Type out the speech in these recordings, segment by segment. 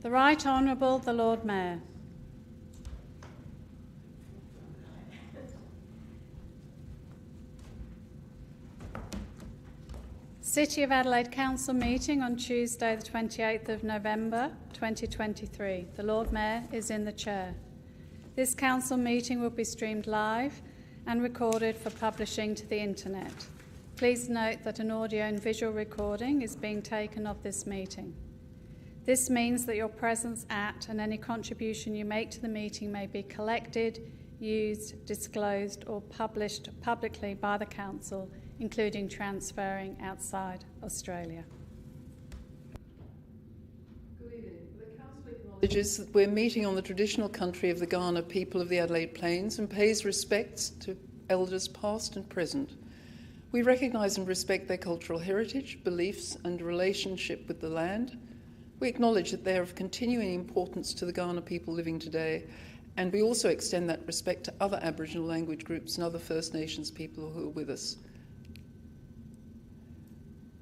The Right Honourable the Lord Mayor. City of Adelaide Council meeting on Tuesday the 28th of November 2023. The Lord Mayor is in the chair. This council meeting will be streamed live and recorded for publishing to the internet. Please note that an audio and visual recording is being taken of this meeting. This means that your presence at and any contribution you make to the meeting may be collected, used, disclosed or published publicly by the council, including transferring outside Australia. Good evening. The council acknowledges that we're meeting on the traditional country of the Kaurna people of the Adelaide Plains and pays respects to elders past and present. We recognise and respect their cultural heritage, beliefs and relationship with the land. We acknowledge that they are of continuing importance to the Kaurna people living today, and we also extend that respect to other Aboriginal language groups and other First Nations people who are with us.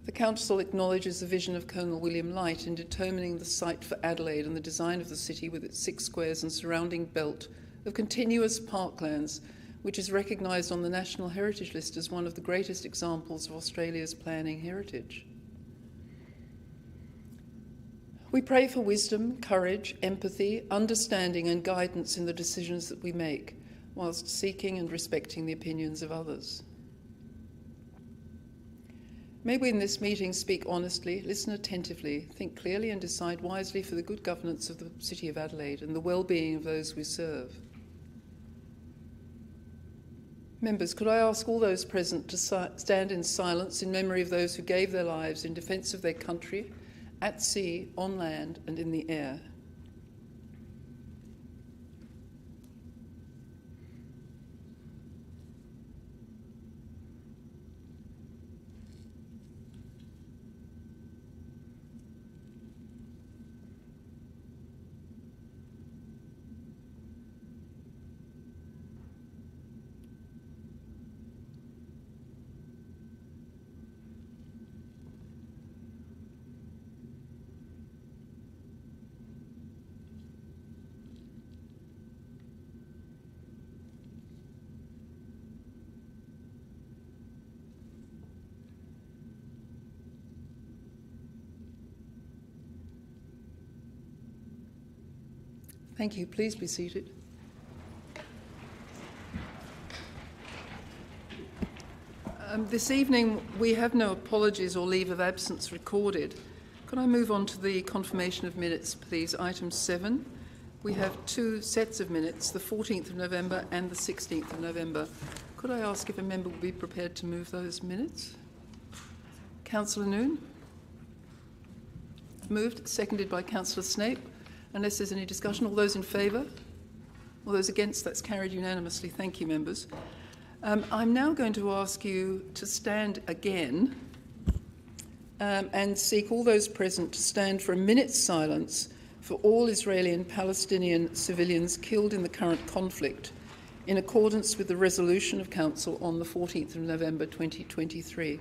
The Council acknowledges the vision of Colonel William Light in determining the site for Adelaide and the design of the city with its 6 squares and surrounding belt of continuous parklands, which is recognised on the National Heritage List as one of the greatest examples of Australia's planning heritage. We pray for wisdom, courage, empathy, understanding and guidance in the decisions that we make, whilst seeking and respecting the opinions of others. May we in this meeting speak honestly, listen attentively, think clearly and decide wisely for the good governance of the City of Adelaide and the well-being of those we serve. Members, could I ask all those present to stand in silence in memory of those who gave their lives in defence of their country, at sea, on land and in the air. Thank you. Please be seated. This evening we have no apologies or leave of absence recorded. Could I move on to the confirmation of minutes, please? Item 7. We have 2 sets of minutes, the 14th of November and the 16th of November. Could I ask if a member would be prepared to move those minutes? Councillor Noon? Moved, seconded by Councillor Snape. Unless there's any discussion, all those in favour? All those against? That's carried unanimously. Thank you, members. I'm now going to ask you to stand again and seek all those present to stand for a minute's silence for all Israeli and Palestinian civilians killed in the current conflict, in accordance with the resolution of Council on the 14th of November 2023.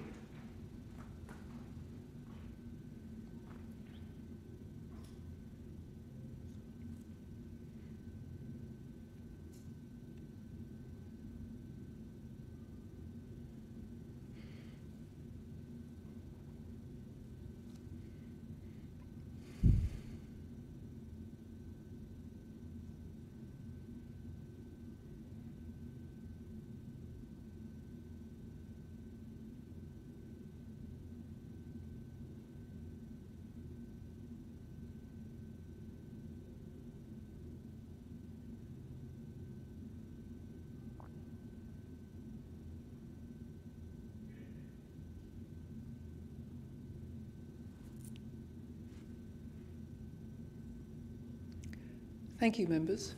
Thank you, members.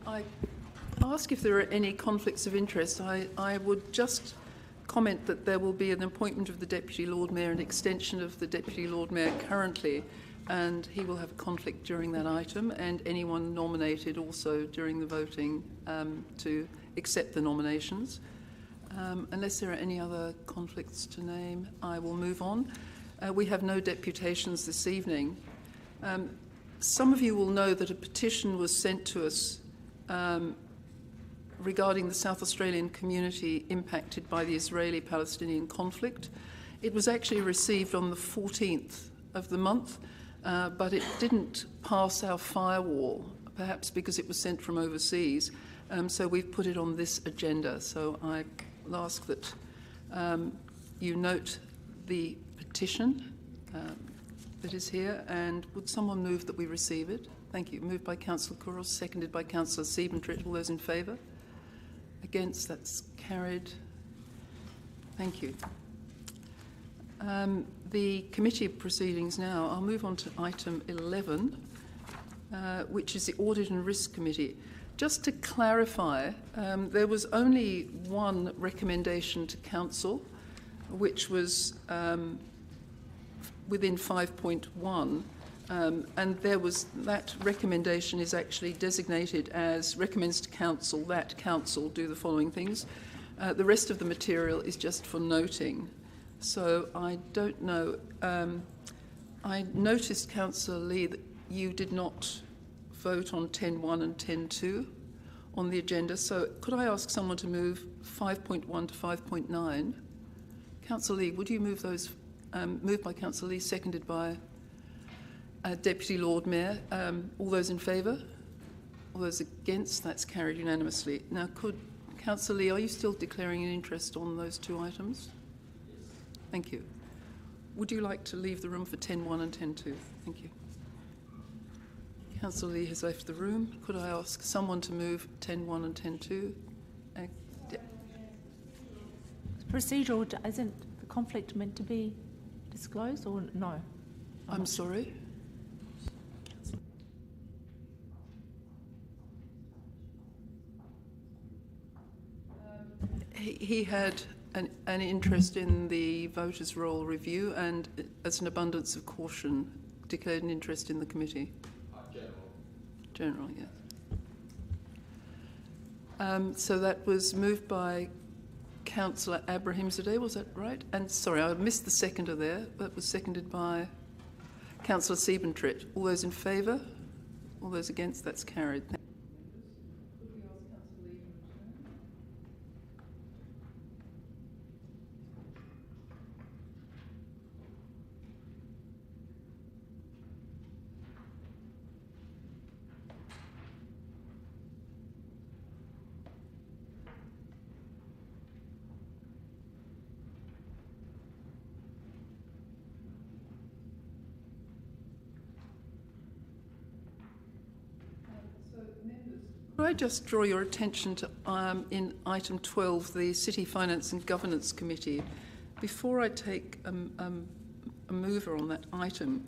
I ask if there are any conflicts of interest. I would just comment that there will be an appointment of the Deputy Lord Mayor, an extension of the Deputy Lord Mayor currently, and he will have a conflict during that item, and anyone nominated also during the voting to accept the nominations. Unless there are any other conflicts to name, I will move on. We have no deputations this evening. Some of you will know that a petition was sent to us regarding the South Australian community impacted by the Israeli-Palestinian conflict. It was actually received on the 14th of the month, but it didn't pass our firewall, perhaps because it was sent from overseas. So we've put it on this agenda. So I ask that you note the petition that is here, and would someone move that we receive it? Thank you. Moved by Councillor Couros, seconded by Councillor Siebentritt. All those in favour? Against? That's carried. Thank you. The committee proceedings now. I'll move on to item 11, which is the Audit and Risk Committee. Just to clarify, there was only one recommendation to Council, which was within 5.1, and there was that recommendation is actually designated as recommends to Council that Council do the following things. The rest of the material is just for noting. So I don't know. I noticed, Councillor Lee, that you did not vote on 10.1 and 10.2 on the agenda. So could I ask someone to move 5.1 to 5.9? Councillor Lee, would you move those? Moved by Councillor Lee, seconded by Deputy Lord Mayor. All those in favour? All those against? That's carried unanimously. Now, could Councillor Lee, are you still declaring an interest on those two items? Thank you. Would you like to leave the room for 10.1 and 10.2? Thank you. Councillor Lee has left the room. Could I ask someone to move 10.1 and 10.2? Procedural, isn't the conflict meant to be disclosed or no? I'm sorry? He had an interest in the voters' roll review and, as an abundance of caution, declared an interest in the committee. General, yes. So that was moved by Councillor Abrahimzadeh, was that right? And sorry, I missed the seconder there. That was seconded by Councillor Siebentritt. All those in favour? All those against? That's carried. Could I just draw your attention to in item 12, the City Finance and Governance Committee. Before I take a mover on that item,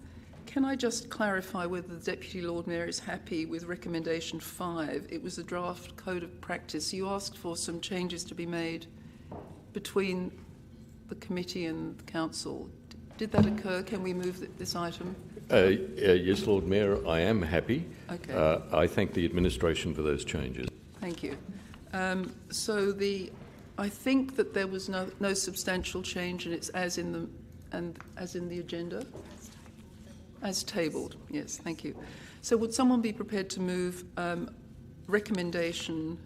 can I just clarify whether the Deputy Lord Mayor is happy with recommendation 5? It was a draft code of practice. You asked for some changes to be made between the committee and the council. Did that occur? Can we move this item? Yes, Lord Mayor, I am happy. Okay. I thank the administration for those changes. Thank you. I think that there was no substantial change, and it's as in the agenda, as tabled. Yes, thank you. So, would someone be prepared to move recommendation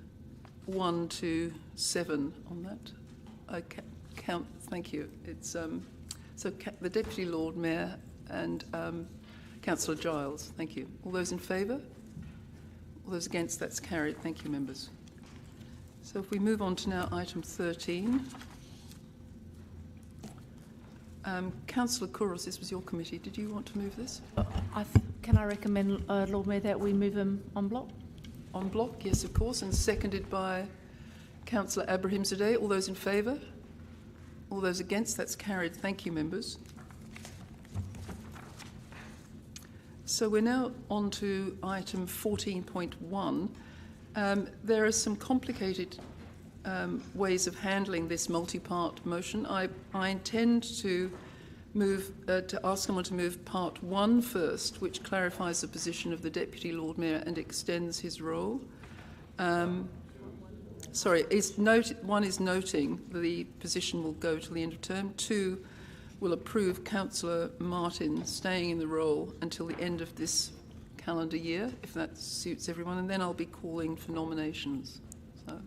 1 to 7 on that? Okay. Thank you. It's the Deputy Lord Mayor and Councillor Giles. Thank you. All those in favour? All those against? That's carried. Thank you, members. So if we move on to now item 13. Councillor Couros, this was your committee. Did you want to move this? Can I recommend, Lord Mayor, that we move them en bloc? En bloc, yes, of course, and seconded by Councillor Abrahimzadeh. All those in favour? All those against? That's carried. Thank you, members. So we're now on to item 14.1. There are some complicated ways of handling this multi-part motion. I intend to move to ask someone to move part 1 first, which clarifies the position of the Deputy Lord Mayor and extends his role. sorry, one is noting the position will go till the end of term. 2 will approve Councillor Martin staying in the role until the end of this calendar year, if that suits everyone, and then I'll be calling for nominations. So,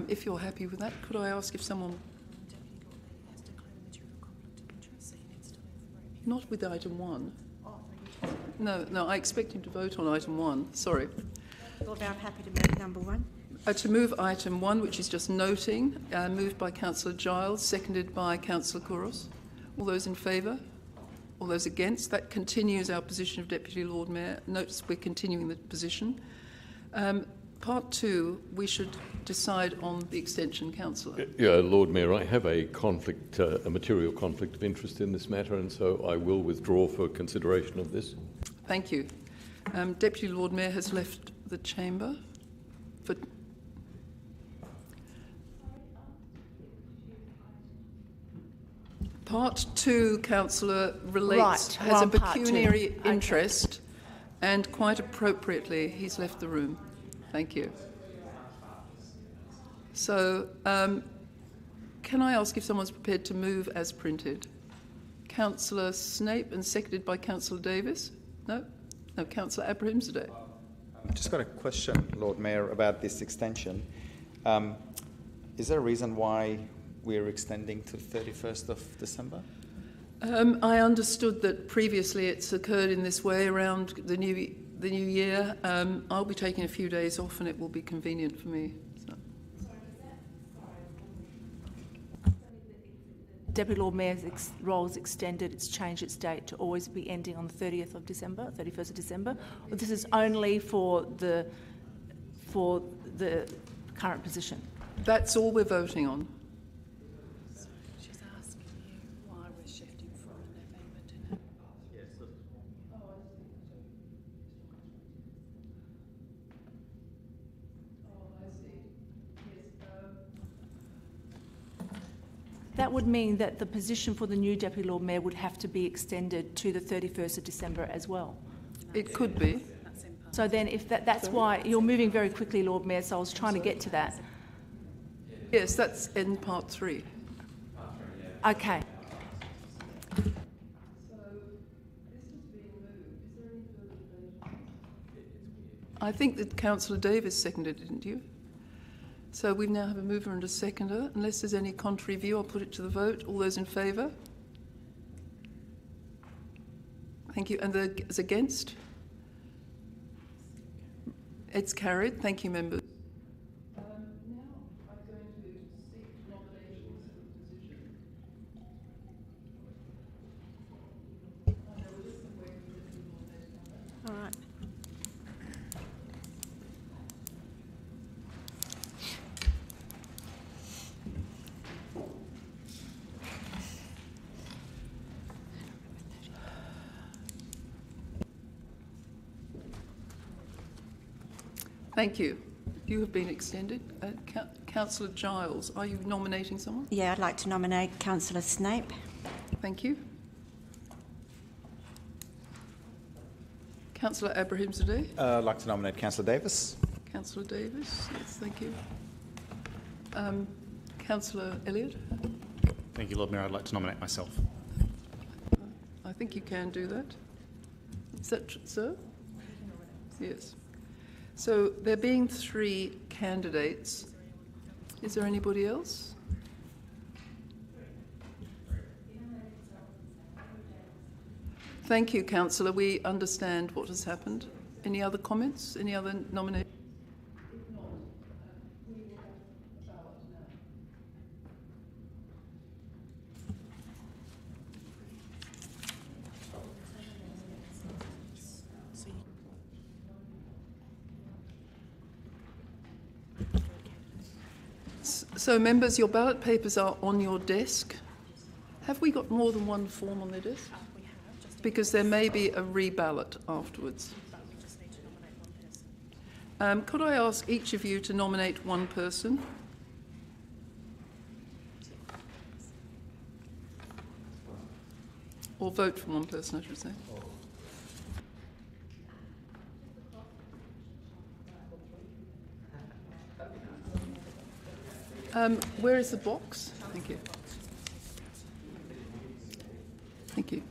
if you're happy with that, could I ask if someone... Not with item 1. No, I expect him to vote on item 1. Sorry. Lord Mayor, I'm happy to move number 1. To move item 1, which is just noting, moved by Councillor Giles, seconded by Councillor Couros. All those in favour? All those against? That continues our position of Deputy Lord Mayor. Notice we're continuing the position. Part 2, we should decide on the extension, Councillor. Yeah, Lord Mayor, I have a conflict, a material conflict of interest in this matter, and so I will withdraw for consideration of this. Thank you. Deputy Lord Mayor has left the chamber. For Part 2, Councillor, relates, Right, has a we're on part 2. pecuniary Okay. interest, and quite appropriately, he's left the room. Thank you. So, can I ask if someone's prepared to move as printed? Councillor Snape and seconded by Councillor Davis? No? No, Councillor Abrahimzadeh. I've just got a question, Lord Mayor, about this extension. Is there a reason why we're extending to the 31st of December? I understood that previously it's occurred in this way around the new year. I'll be taking a few days off and it will be convenient for me. So. Deputy Lord Mayor's role is extended. It's changed its date to always be ending on the 30th of December, 31st of December. Or this is only for the current position. That's all we're voting on. She's asking you why we're shifting from November to now. That would mean that the position for the new Deputy Lord Mayor would have to be extended to the 31st of December as well. It could be. So then if that's why you're moving very quickly, Lord Mayor, so I was trying to get to that. Yes, that's in part 3. Okay. I think that Councillor Davis seconded it, didn't you? So we now have a mover and a seconder. Unless there's any contrary view, I'll put it to the vote. All those in favour? Thank you. And those against? It's carried. Thank you, members. Now I'm going to seek nominations for the position. All right. Thank you. You have been extended. Councillor Giles, are you nominating someone? Yeah, I'd like to nominate Councillor Snape. Thank you. Councillor Abrahimzadeh. I'd like to nominate Councillor Davis. Councillor Davis, yes, thank you. Councillor Elliott. Thank you, Lord Mayor. I'd like to nominate myself. I think you can do that. Is that so? Yes. So there being 3 candidates, is there anybody else? Thank you, Councillor. We understand what has happened. Any other comments? Any other nominations? So, members, your ballot papers are on your desk. Have we got more than one form on their desk? Because there may be a reballot afterwards. Could I ask each of you to nominate one person? Or vote for one person, I should say. Where is the box? Thank you. Thank you.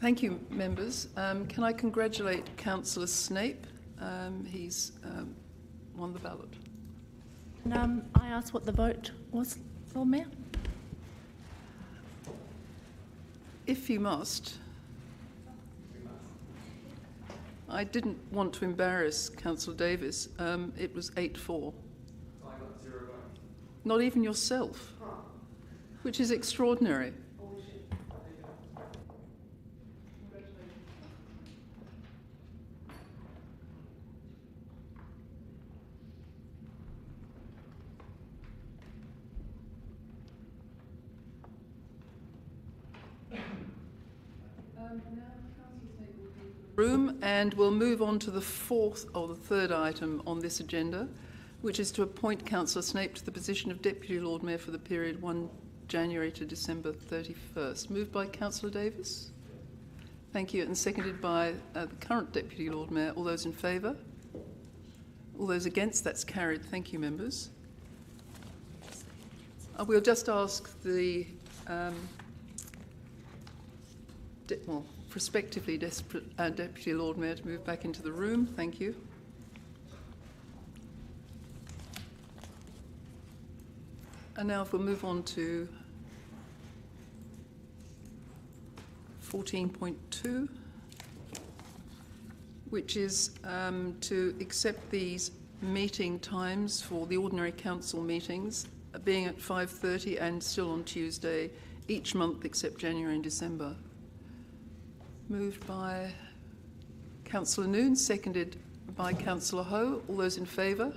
Thank you, members. Can I congratulate Councillor Snape? He's won the ballot. And, I asked what the vote was, Lord Mayor. If you must. I didn't want to embarrass Councillor Davis. It was 8-4. I got 0 votes. Not even yourself, which is extraordinary. Room, and we'll move on to the third item on this agenda, which is to appoint Councillor Snape to the position of Deputy Lord Mayor for the period 1 January to December 31st. Moved by Councillor Davis. Thank you, and seconded by the current Deputy Lord Mayor. All those in favour? All those against? That's carried. Thank you, members. We'll just ask the prospectively Deputy Lord Mayor to move back into the room. Thank you. And now if we'll move on to 14.2, which is to accept these meeting times for the ordinary council meetings, being at 5:30 and still on Tuesday each month except January and December. Moved by Councillor Noon, seconded by Councillor Ho. All those in favour?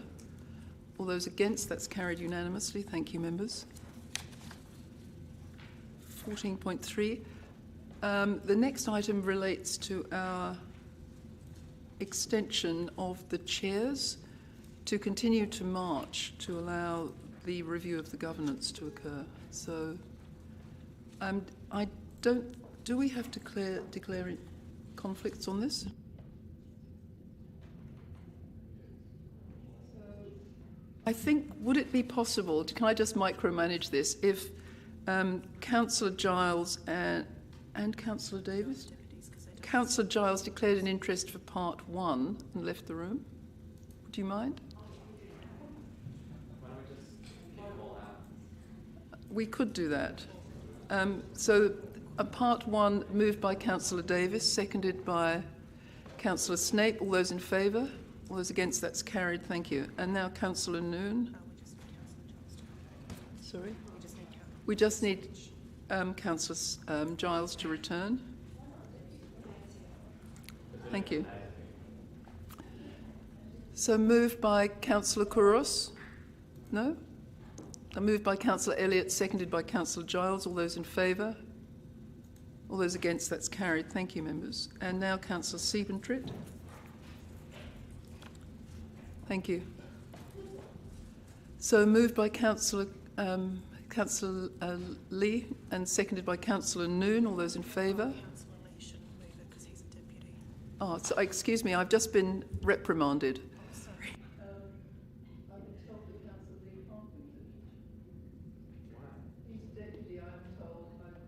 All those against? That's carried unanimously. Thank you, members. 14.3. The next item relates to our extension of the chairs to continue to March to allow the review of the governance to occur. So I don't... Do we have to declare conflicts on this? I think, would it be possible, can I just micromanage this, if Councillor Giles and Councillor Davis? Councillor Giles declared an interest for part 1 and left the room. Do you mind? We could do that. So part 1 moved by Councillor Davis, seconded by Councillor Snape. All those in favour? All those against? That's carried. Thank you. And now Councillor Noon. Sorry? We just need Councillor Giles to return. Thank you. So moved by Councillor Kouros? No? Moved by Councillor Elliott, seconded by Councillor Giles. All those in favour? All those against? That's carried. Thank you, members. And now Councillor Siebentrit. Thank you. So moved by Councillor Lee and seconded by Councillor Noon. All those in favour? Oh, so, excuse me, I've just been reprimanded. Sorry. He's deputy, I'm told.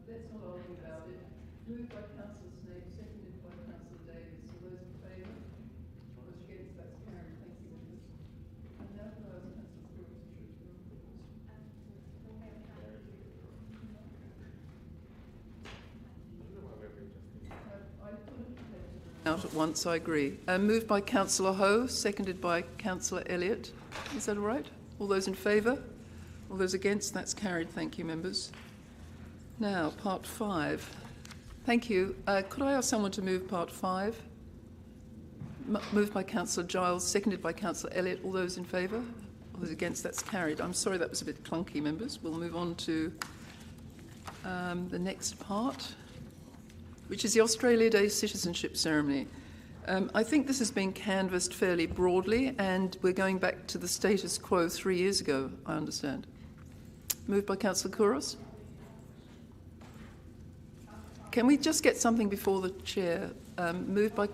Let's not argue about it. Moved by Councillor Snape, seconded by Councillor Davis. All those in favour? All those against? That's carried. Thank you, members. And now can I ask Councillor Crooks to return? Out at once, I agree. Moved by Councillor Ho, seconded by Councillor Elliott. Is that all right? All those in favour? All those against? That's carried. Thank you, members. Now, part 5. Thank you. Could I ask someone to move part 5? Moved by Councillor Giles, seconded by Councillor Elliott. All those in favour? All those against? That's carried. I'm sorry that was a bit clunky, members. We'll move on to the next part, which is the Australia Day citizenship ceremony. I think this has been canvassed fairly broadly, and we're going back to the status quo 3 years ago, I understand. Moved by Councillor Kouros. Can we just get something before the chair? Moved by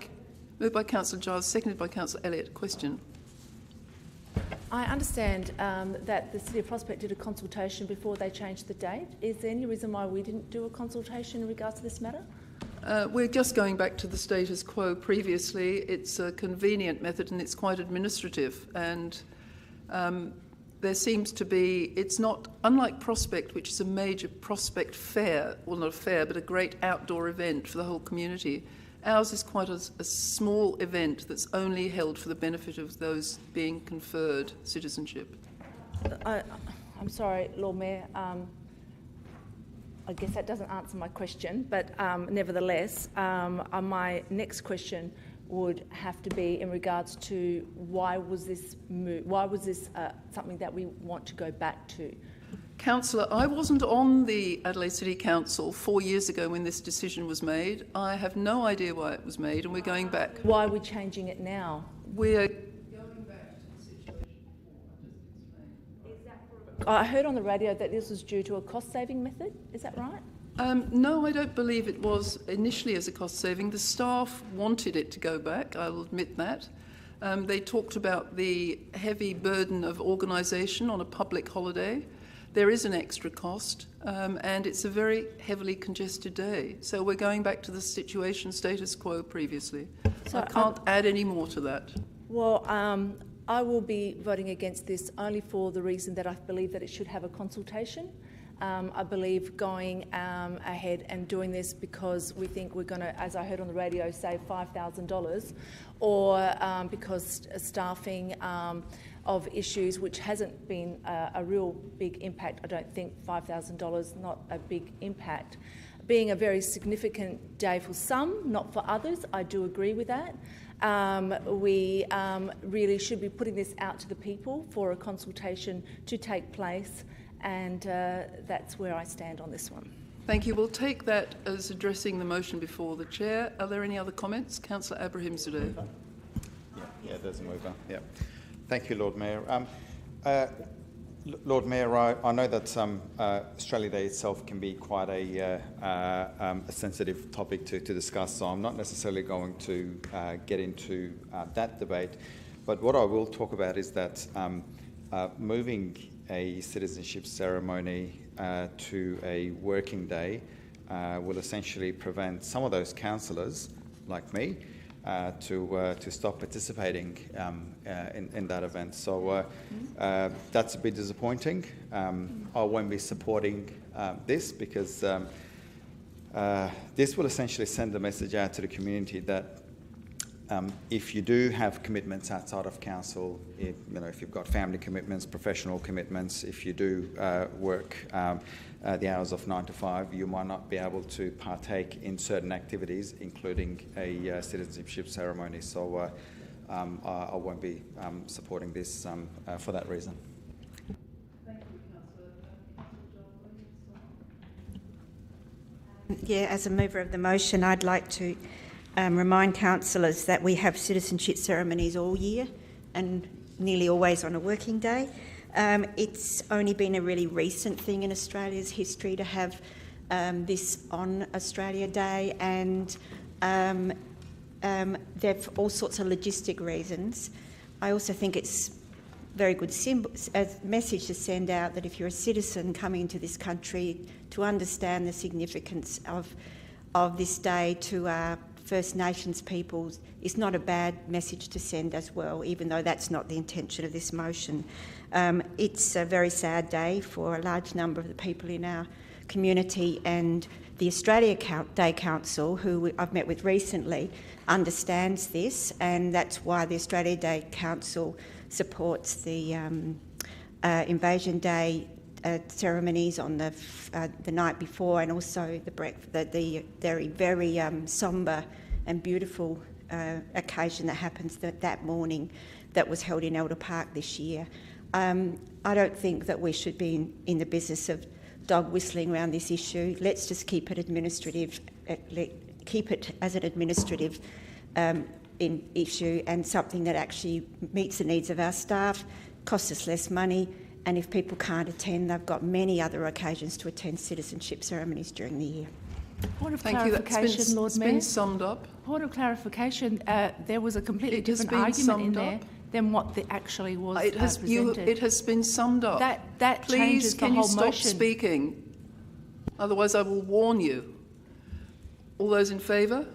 Councillor Giles, seconded by Councillor Elliott. Question. I understand that the City of Prospect did a consultation before they changed the date. Is there any reason why we didn't do a consultation in regards to this matter? We're just going back to the status quo previously. It's a convenient method and it's quite administrative. And there seems to be, it's not, unlike Prospect, which is a major Prospect fair, well, not a fair, but a great outdoor event for the whole community. Ours is quite a small event that's only held for the benefit of those being conferred citizenship. I'm sorry, Lord Mayor. I guess that doesn't answer my question, but nevertheless, my next question would have to be in regards to why was this something that we want to go back to? Councillor, I wasn't on the Adelaide City Council 4 years ago when this decision was made. I have no idea why it was made, and we're going back. Why are we changing it now? We're going back to the situation before. I just explained. I heard on the radio that this was due to a cost-saving method. Is that right? No, I don't believe it was initially as a cost saving. The staff wanted it to go back, I'll admit that. They talked about the heavy burden of organisation on a public holiday. There is an extra cost, and it's a very heavily congested day. So we're going back to the situation status quo previously. So I can't add any more to that. Well, I will be voting against this only for the reason that I believe that it should have a consultation. I believe going ahead and doing this because we think we're going to, as I heard on the radio, save $5,000, or because staffing of issues which hasn't been a real big impact. I don't think $5,000 not a big impact. Being a very significant day for some, not for others, I do agree with that. We really should be putting this out to the people for a consultation to take place, and that's where I stand on this one. Thank you. We'll take that as addressing the motion before the chair. Are there any other comments? Councillor Abraham Zadeh. Yeah, there's a mover. Yeah. Thank you, Lord Mayor. Lord Mayor, I know that Australia Day itself can be quite a sensitive topic to discuss, so I'm not necessarily going to get into that debate. But what I will talk about is that moving a citizenship ceremony to a working day will essentially prevent some of those councillors, like me, to stop participating in that event. So that's a bit disappointing. I won't be supporting this because this will essentially send a message out to the community that if you do have commitments outside of council, if you've got family commitments, professional commitments, if you do work the hours of 9 to 5, you might not be able to partake in certain activities, including a citizenship ceremony. So I won't be supporting this for that reason. Thank you, Councillor. Yeah, as a mover of the motion, I'd like to remind councillors that we have citizenship ceremonies all year and nearly always on a working day. It's only been a really recent thing in Australia's history to have this on Australia Day, and there are all sorts of logistic reasons. I also think it's very good a message to send out that if you're a citizen coming into this country, to understand the significance of this day to our First Nations peoples is not a bad message to send as well, even though that's not the intention of this motion. It's a very sad day for a large number of the people in our community, and the Australia Day Council, who I've met with recently, understands this, and that's why the Australia Day Council supports the Invasion Day ceremonies on the night before, and also the very sombre and beautiful occasion that happens that morning that was held in Elder Park this year. I don't think that we should be in the business of dog whistling around this issue. Let's just keep it administrative, keep it as an administrative issue and something that actually meets the needs of our staff, costs us less money, and if people can't attend, they've got many other occasions to attend citizenship ceremonies during the year. Point of Thank clarification, you. Lord Mayor. It's been summed up. Point of clarification, there was a completely It has different been argument in summed there up. than what actually was It has, presented. it has been summed up. That Please, changes the can you whole stop motion. speaking? Otherwise, I will warn you. All those in favour?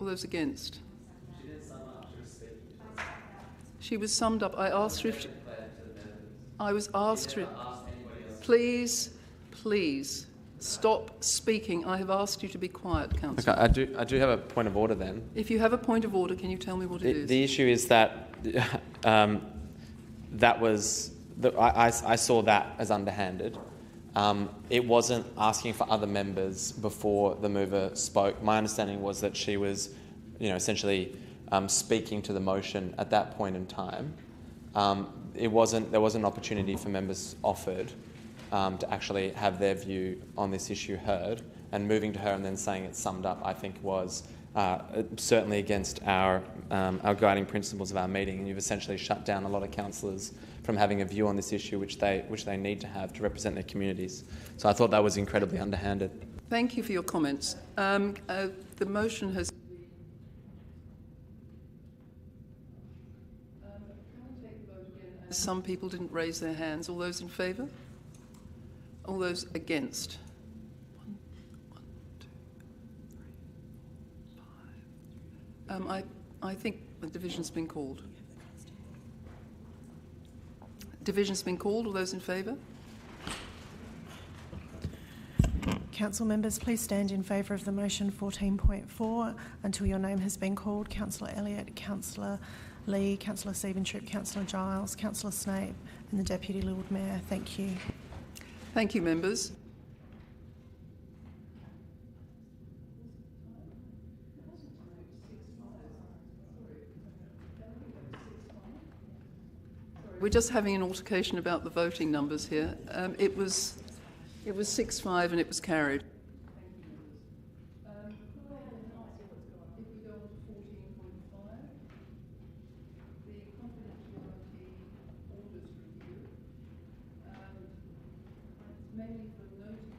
All those against? She was summed up. I asked her if she, I was asked her. Please, please stop speaking. I have asked you to be quiet, Councillor. Okay, I do have a point of order then. If you have a point of order, can you tell me what it is? The issue is that I saw that as underhanded. It wasn't asking for other members before the mover spoke. My understanding was that she was, essentially speaking to the motion at that point in time. There wasn't an opportunity for members offered to actually have their view on this issue heard, and moving to her and then saying it's summed up, I think was certainly against our guiding principles of our meeting, and you've essentially shut down a lot of councillors from having a view on this issue, which they need to have to represent their communities. So I thought that was incredibly underhanded. Thank you for your comments. The motion has. Some people didn't raise their hands. All those in favour? All those against? 1, 2, 3, 4, 5. I think the division's been called. Division's been called. All those in favour? Council members, please stand in favour of the motion 14.4 until your name has been called. Councillor Elliott, Councillor Lee, Councillor Stevenship, Councillor Giles, Councillor Snape and the Deputy Lord Mayor. Thank you. Thank you, members. We're just having an altercation about the voting numbers here. It was 6-5 and it was carried. Mainly for noting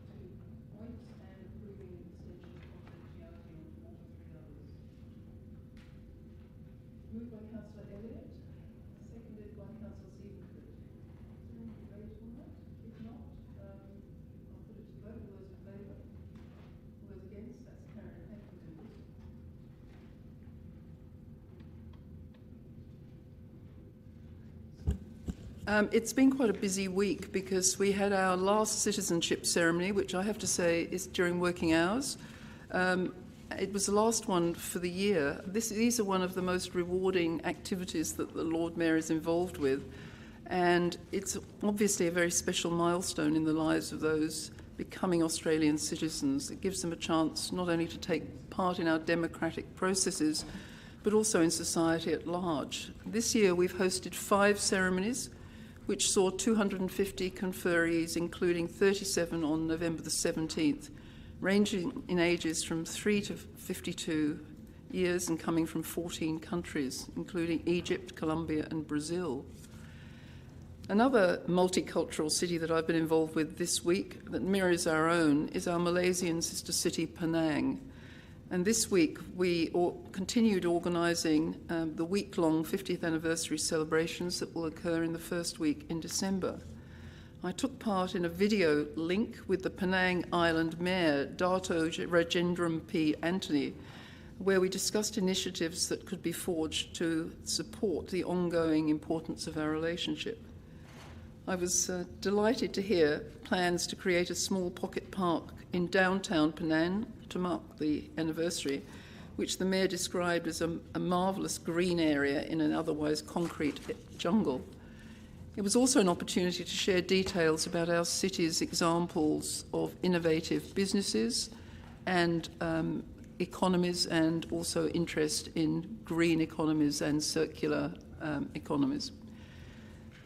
two points and approving extension of confidentiality on 4 to 3 others. Moved by Councillor Elliott, It's been quite a busy week because we had our last citizenship ceremony, which I have to say is during working hours. It was the last one for the year. These are one of the most rewarding activities that the Lord Mayor is involved with, and it's obviously a very special milestone in the lives of those becoming Australian citizens. It gives them a chance not only to take part in our democratic processes, but also in society at large. This year we've hosted 5 ceremonies, which saw 250 conferees, including 37 on November the 17th, ranging in ages from 3 to 52 years and coming from 14 countries, including Egypt, Colombia and Brazil. Another multicultural city that I've been involved with this week that mirrors our own is our Malaysian sister city, Penang. And this week we continued organising the week-long 50th anniversary celebrations that will occur in the first week in December. I took part in a video link with the Penang Island Mayor, Dato Rajendram P. Anthony, where we discussed initiatives that could be forged to support the ongoing importance of our relationship. I was delighted to hear plans to create a small pocket park in downtown Penang to mark the anniversary, which the Mayor described as a marvellous green area in an otherwise concrete jungle. It was also an opportunity to share details about our city's examples of innovative businesses and economies, and also interest in green economies and circular economies.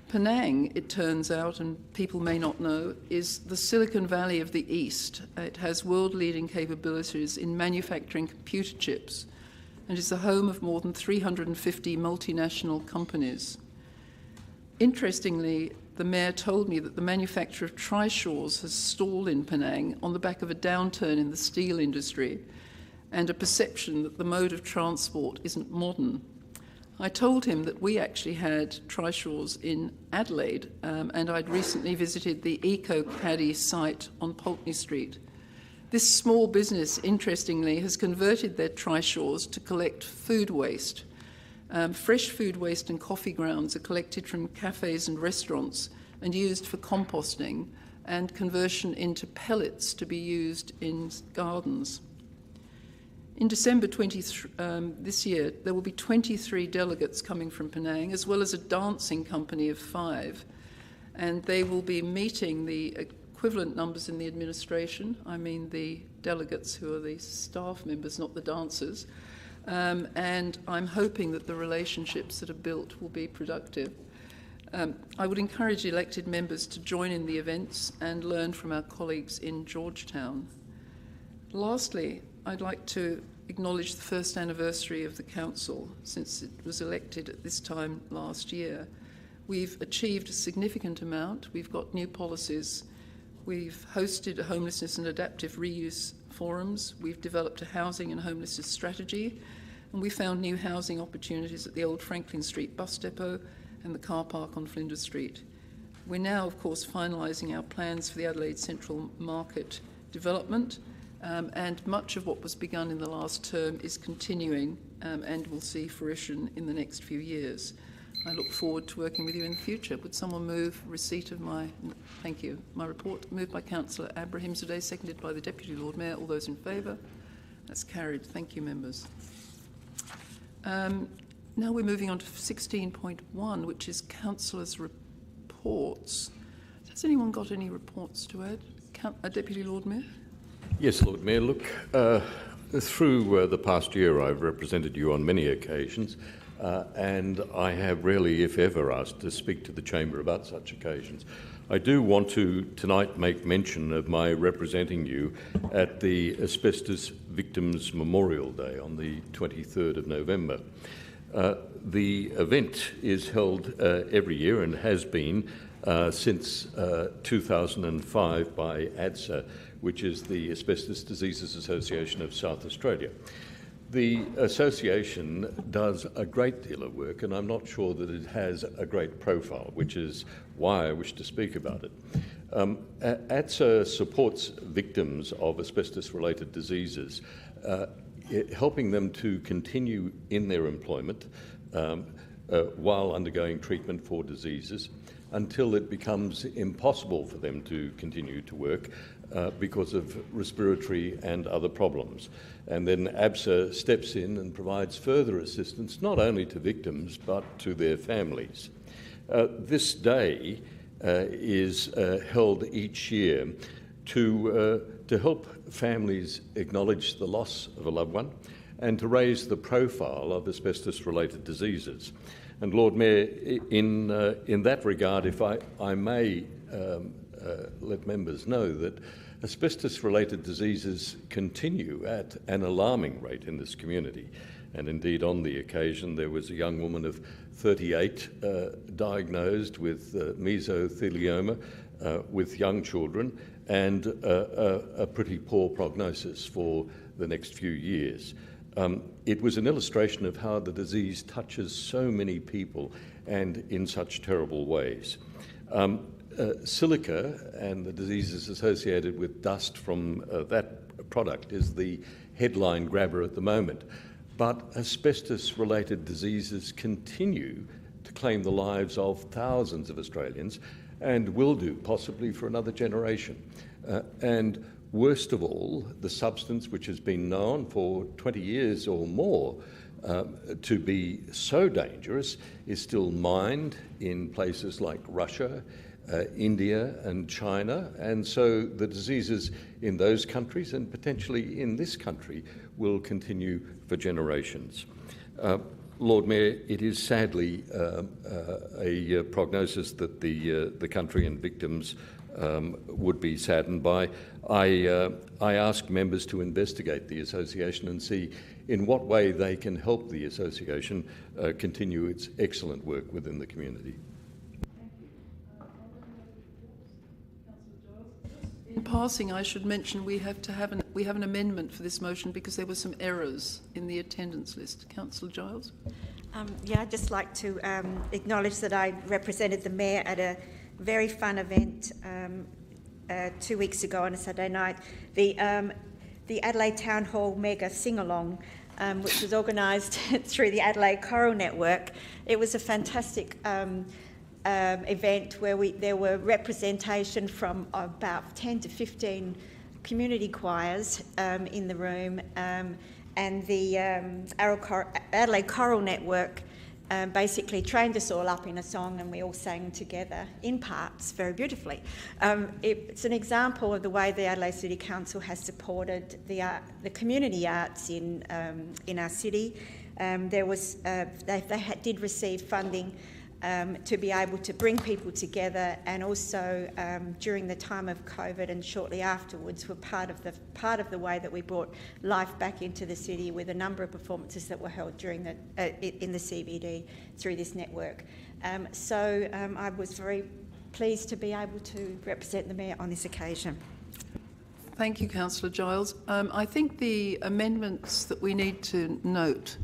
Penang, it turns out, and people may not know, is the Silicon Valley of the East. It has world-leading capabilities in manufacturing computer chips and is the home of more than 350 multinational companies. Interestingly, the Mayor told me that the manufacture of trishaws has stalled in Penang on the back of a downturn in the steel industry and a perception that the mode of transport isn't modern. I told him that we actually had trishaws in Adelaide, and I'd recently visited the Eco-Caddy site on Pulteney Street. This small business, interestingly, has converted their trishaws to collect food waste. Fresh food waste and coffee grounds are collected from cafes and restaurants and used for composting and conversion into pellets to be used in gardens. In December this year, there will be 23 delegates coming from Penang, as well as a dancing company of 5, and they will be meeting the equivalent numbers in the administration. I mean the delegates who are the staff members, not the dancers. And I'm hoping that the relationships that are built will be productive. I would encourage elected members to join in the events and learn from our colleagues in Georgetown. Lastly, I'd like to acknowledge the first anniversary of the Council since it was elected at this time last year. We've achieved a significant amount. We've got new policies. We've hosted homelessness and adaptive reuse forums. We've developed a housing and homelessness strategy, and we found new housing opportunities at the old Franklin Street bus depot and the car park on Flinders Street. We're now, of course, finalising our plans for the Adelaide Central Market development, and much of what was begun in the last term is continuing and will see fruition in the next few years. I look forward to working with you in the future. Would someone move receipt of my report? Moved by Councillor Abrahimzadeh, seconded by the Deputy Lord Mayor. All those in favour? That's carried. Thank you, members. Now we're moving on to 16.1, which is Councillors' reports. Has anyone got any reports to add? Deputy Lord Mayor? Yes, Lord Mayor. Look, through the past year I've represented you on many occasions, and I have rarely, if ever, asked to speak to the Chamber about such occasions. I do want to tonight make mention of my representing you at the Asbestos Victims Memorial Day on the 23rd of November. The event is held every year and has been since 2005 by ADSA, which is the Asbestos Diseases Association of South Australia. The association does a great deal of work, and I'm not sure that it has a great profile, which is why I wish to speak about it. ADSA supports victims of asbestos-related diseases, helping them to continue in their employment while undergoing treatment for diseases, until it becomes impossible for them to continue to work because of respiratory and other problems. And then ABSA steps in and provides further assistance not only to victims but to their families. This day is held each year to help families acknowledge the loss of a loved one and to raise the profile of asbestos-related diseases. And Lord Mayor, in that regard, if I may let members know that asbestos-related diseases continue at an alarming rate in this community. And indeed, on the occasion, there was a young woman of 38 diagnosed with mesothelioma with young children and a pretty poor prognosis for the next few years. It was an illustration of how the disease touches so many people and in such terrible ways. Silica and the diseases associated with dust from that product is the headline grabber at the moment. But asbestos-related diseases continue to claim the lives of thousands of Australians and will do possibly for another generation. And worst of all, the substance which has been known for 20 years or more to be so dangerous is still mined in places like Russia, India and China, and so the diseases in those countries and potentially in this country will continue for generations. Lord Mayor, it is sadly a prognosis that the country and victims would be saddened by. I ask members to investigate the association and see in what way they can help the association continue its excellent work within the community. In passing, I should mention we have an amendment for this motion because there were some errors in the attendance list. Councillor Giles. Yeah, I'd just like to acknowledge that I represented the Mayor at a very fun event 2 weeks ago on a Saturday night, the Adelaide Town Hall Mega Sing-Along, which was organised through the Adelaide Choral Network. It was a fantastic event where there were representation from about 10 to 15 community choirs in the room, and the Adelaide Choral Network basically trained us all up in a song, and we all sang together in parts very beautifully. It's an example of the way the Adelaide City Council has supported the community arts in our city. They did receive funding to be able to bring people together, and also during the time of COVID and shortly afterwards were part of the way that we brought life back into the city with a number of performances that were held during in the CBD through this network. I was very pleased to be able to represent the Mayor on this occasion. Thank you, Councillor Giles. I think the amendments that we need to note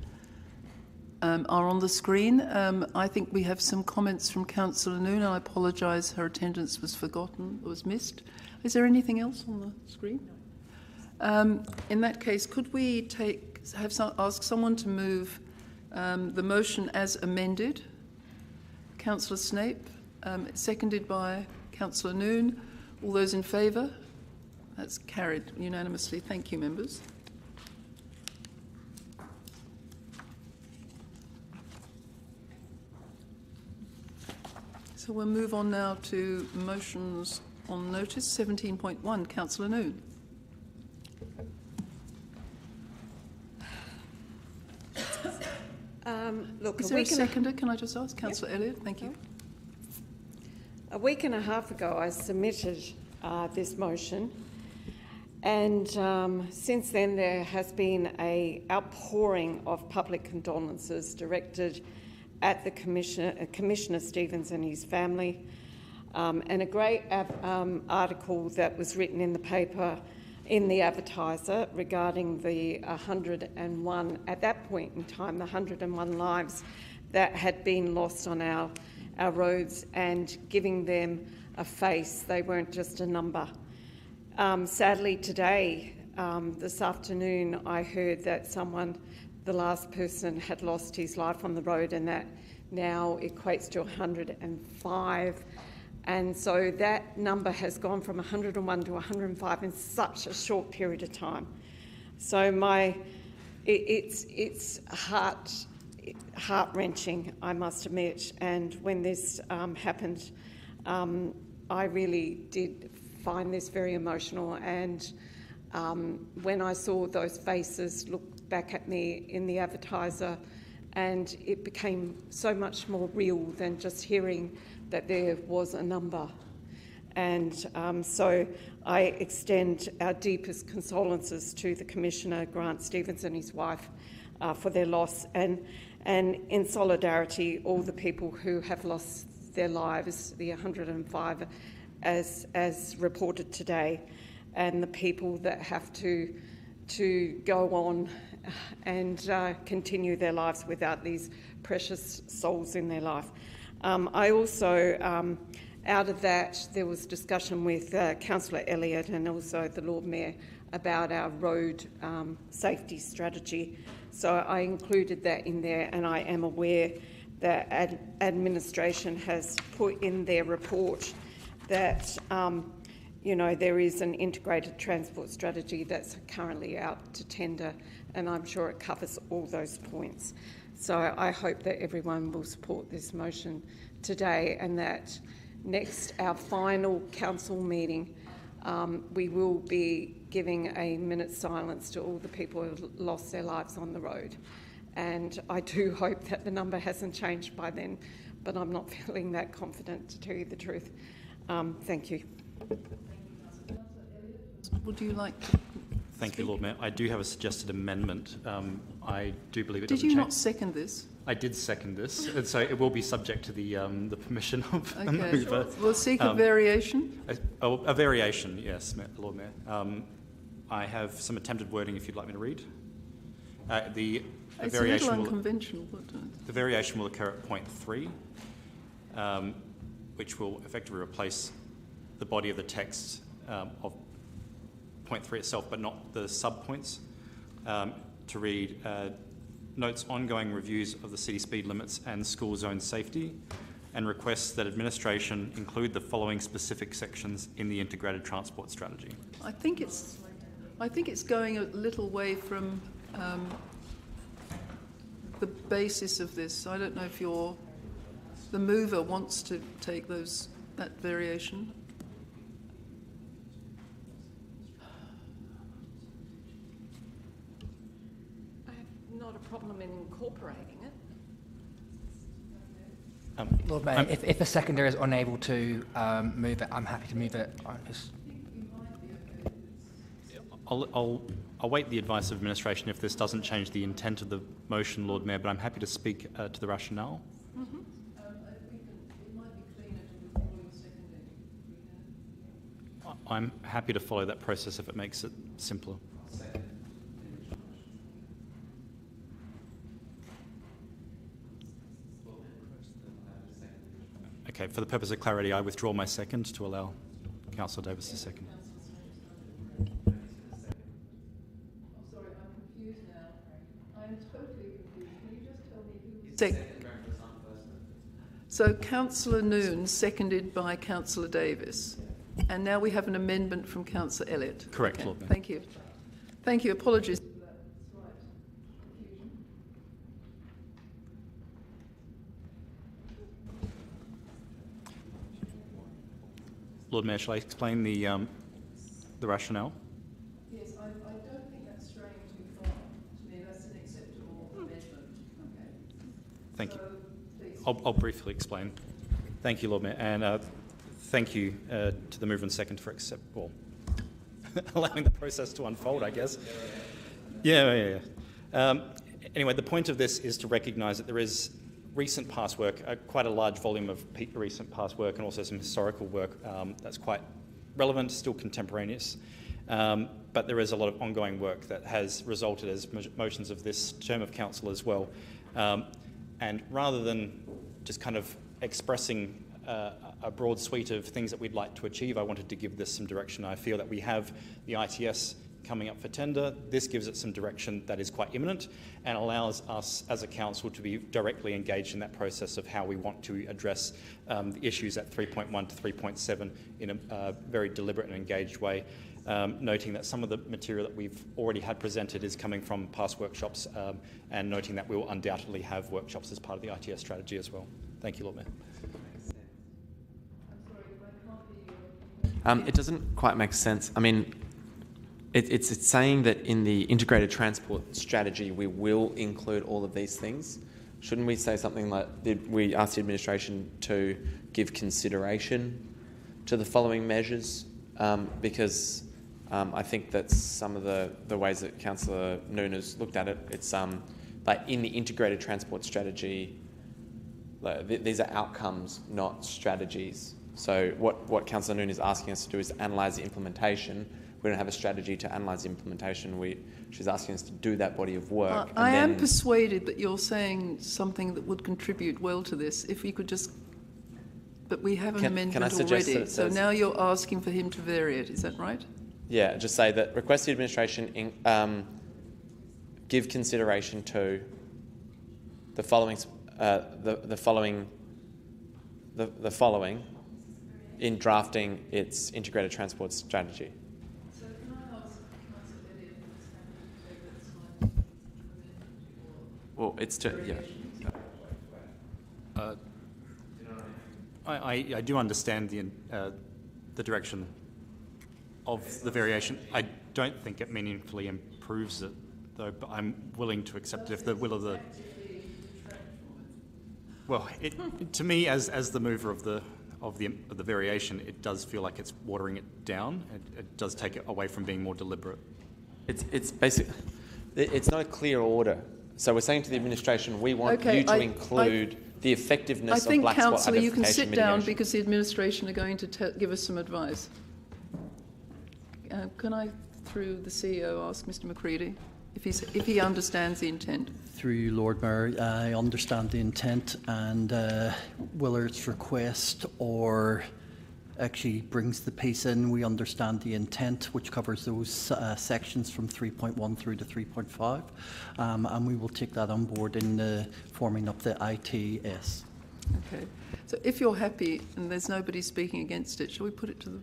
are on the screen. I think we have some comments from Councillor Noon. I apologise, her attendance was forgotten, was missed. Is there anything else on the screen? In that case, could we ask someone to move the motion as amended? Councillor Snape, seconded by Councillor Noon. All those in favour? That's carried unanimously. Thank you, members. So we'll move on now to motions on notice. 17.1, Councillor Noon. Look, is there a seconder? Can I just ask? Councillor Elliott, thank you. A week and a half ago I submitted this motion, and since then there has been an outpouring of public condolences directed at the Commissioner Stevens and his family, and a great article that was written in the paper, in the Advertiser, regarding the 101, at that point in time, the 101 lives that had been lost on our roads, and giving them a face. They weren't just a number. Sadly today, this afternoon, I heard that the last person had lost his life on the road, and that now equates to 105. And so that number has gone from 101 to 105 in such a short period of time. So it's heart-wrenching, I must admit. And when this happened, I really did find this very emotional. And when I saw those faces look back at me in the advertiser, and it became so much more real than just hearing that there was a number. And so I extend our deepest condolences to the Commissioner, Grant Stevens, and his wife for their loss, and in solidarity, all the people who have lost their lives, the 105 as reported today, and the people that have to go on and continue their lives without these precious souls in their life. I also, out of that, there was discussion with Councillor Elliott and also the Lord Mayor about our road safety strategy. So I included that in there, and I am aware that administration has put in their report that there is an integrated transport strategy that's currently out to tender, and I'm sure it covers all those points. So I hope that everyone will support this motion today, and that our final council meeting, we will be giving a minute's silence to all the people who have lost their lives on the road. And I do hope that the number hasn't changed by then, but I'm not feeling that confident, to tell you the truth. Thank you. Would you like to Thank you, Lord Mayor. I do have a suggested amendment. I do believe it Did doesn't you change. not second this? I did second this, and so it will be subject to the permission of the Okay. mover. We'll seek a variation. A variation, yes, Lord Mayor. I have some attempted wording if you'd like me to read. It's a little unconventional. The variation will occur at point 3, which will effectively replace the body of the text of point 3 itself, but not the sub-points, to read, notes ongoing reviews of the city speed limits and school zone safety, and requests that administration include the following specific sections in the integrated transport strategy. I think it's going a little way from the basis of this. I don't know if the mover wants to take that variation. I have not a problem in incorporating it. Lord Mayor, if the seconder is unable to move it, I'm happy to move it. I'll await the advice of administration if this doesn't change the intent of the motion, Lord Mayor, but I'm happy to speak to the rationale. Mm-hmm. It might be cleaner to withdraw your seconding. I'm happy to follow that process if it makes it simpler. Okay, for the purpose of clarity, I withdraw my second to allow Councillor Davis to second. So Councillor Noon, seconded by Councillor Davis. And now we have an amendment from Councillor Elliott. Correct, Okay, Lord Mayor. Thank you. Thank you. Apologies. Lord Mayor, shall I explain the rationale? Yes, I don't think that's straying too far. To me, that's an acceptable amendment. Okay. Thank you. Please. I'll briefly explain. Thank you, Lord Mayor, and thank you to the mover and second for allowing the process to unfold, I guess. Yeah. Anyway, the point of this is to recognise that there is recent past work, quite a large volume of recent past work, and also some historical work that's quite relevant, still contemporaneous. But there is a lot of ongoing work that has resulted as motions of this term of council as well. And rather than just kind of expressing a broad suite of things that we'd like to achieve, I wanted to give this some direction. I feel that we have the ITS coming up for tender. This gives it some direction that is quite imminent and allows us as a council to be directly engaged in that process of how we want to address the issues at 3.1 to 3.7 in a very deliberate and engaged way. Noting that some of the material that we've already had presented is coming from past workshops, and noting that we will undoubtedly have workshops as part of the ITS strategy as well. Thank you, Lord Mayor. It doesn't quite make sense. I mean, it's saying that in the integrated transport strategy we will include all of these things. Shouldn't we say something like, we ask the administration to give consideration to the following measures? Because I think that some of the ways that Councillor Noon has looked at it, it's like in the integrated transport strategy, like these are outcomes, not strategies. So what Councillor Noon is asking us to do is analyse the implementation. We don't have a strategy to analyse the implementation. She's asking us to do that body of work. I am persuaded that you're saying something that would contribute well to this. If we could just... But we have an amendment already, so now you're asking for him to vary it. Is that right? Yeah, just say that request the administration give consideration to the following the following in drafting its integrated transport strategy. So can I ask Councillor Elliott to take that slide? Well, it's to I do understand the direction of the variation. I don't think it meaningfully improves it, though. But I'm willing to accept it if the will of the. Well, to me, as the mover of the variation, it does feel like it's watering it down. It does take it away from being more deliberate. It's basically, it's not a clear order. So we're saying to the administration, we want you to include the effectiveness of black spot identification. I think, Councillor, you can sit down because the administration are going to give us some advice. Can I, through the CEO, ask Mr McCready if he understands the intent? Through you, Lord Mayor, I understand the intent, and whether it's request or actually brings the piece in, we understand the intent, which covers those sections from 3.1 through to 3.5, and we will take that on board in forming up the ITS. Okay. So if you're happy and there's nobody speaking against it, shall we put it to the...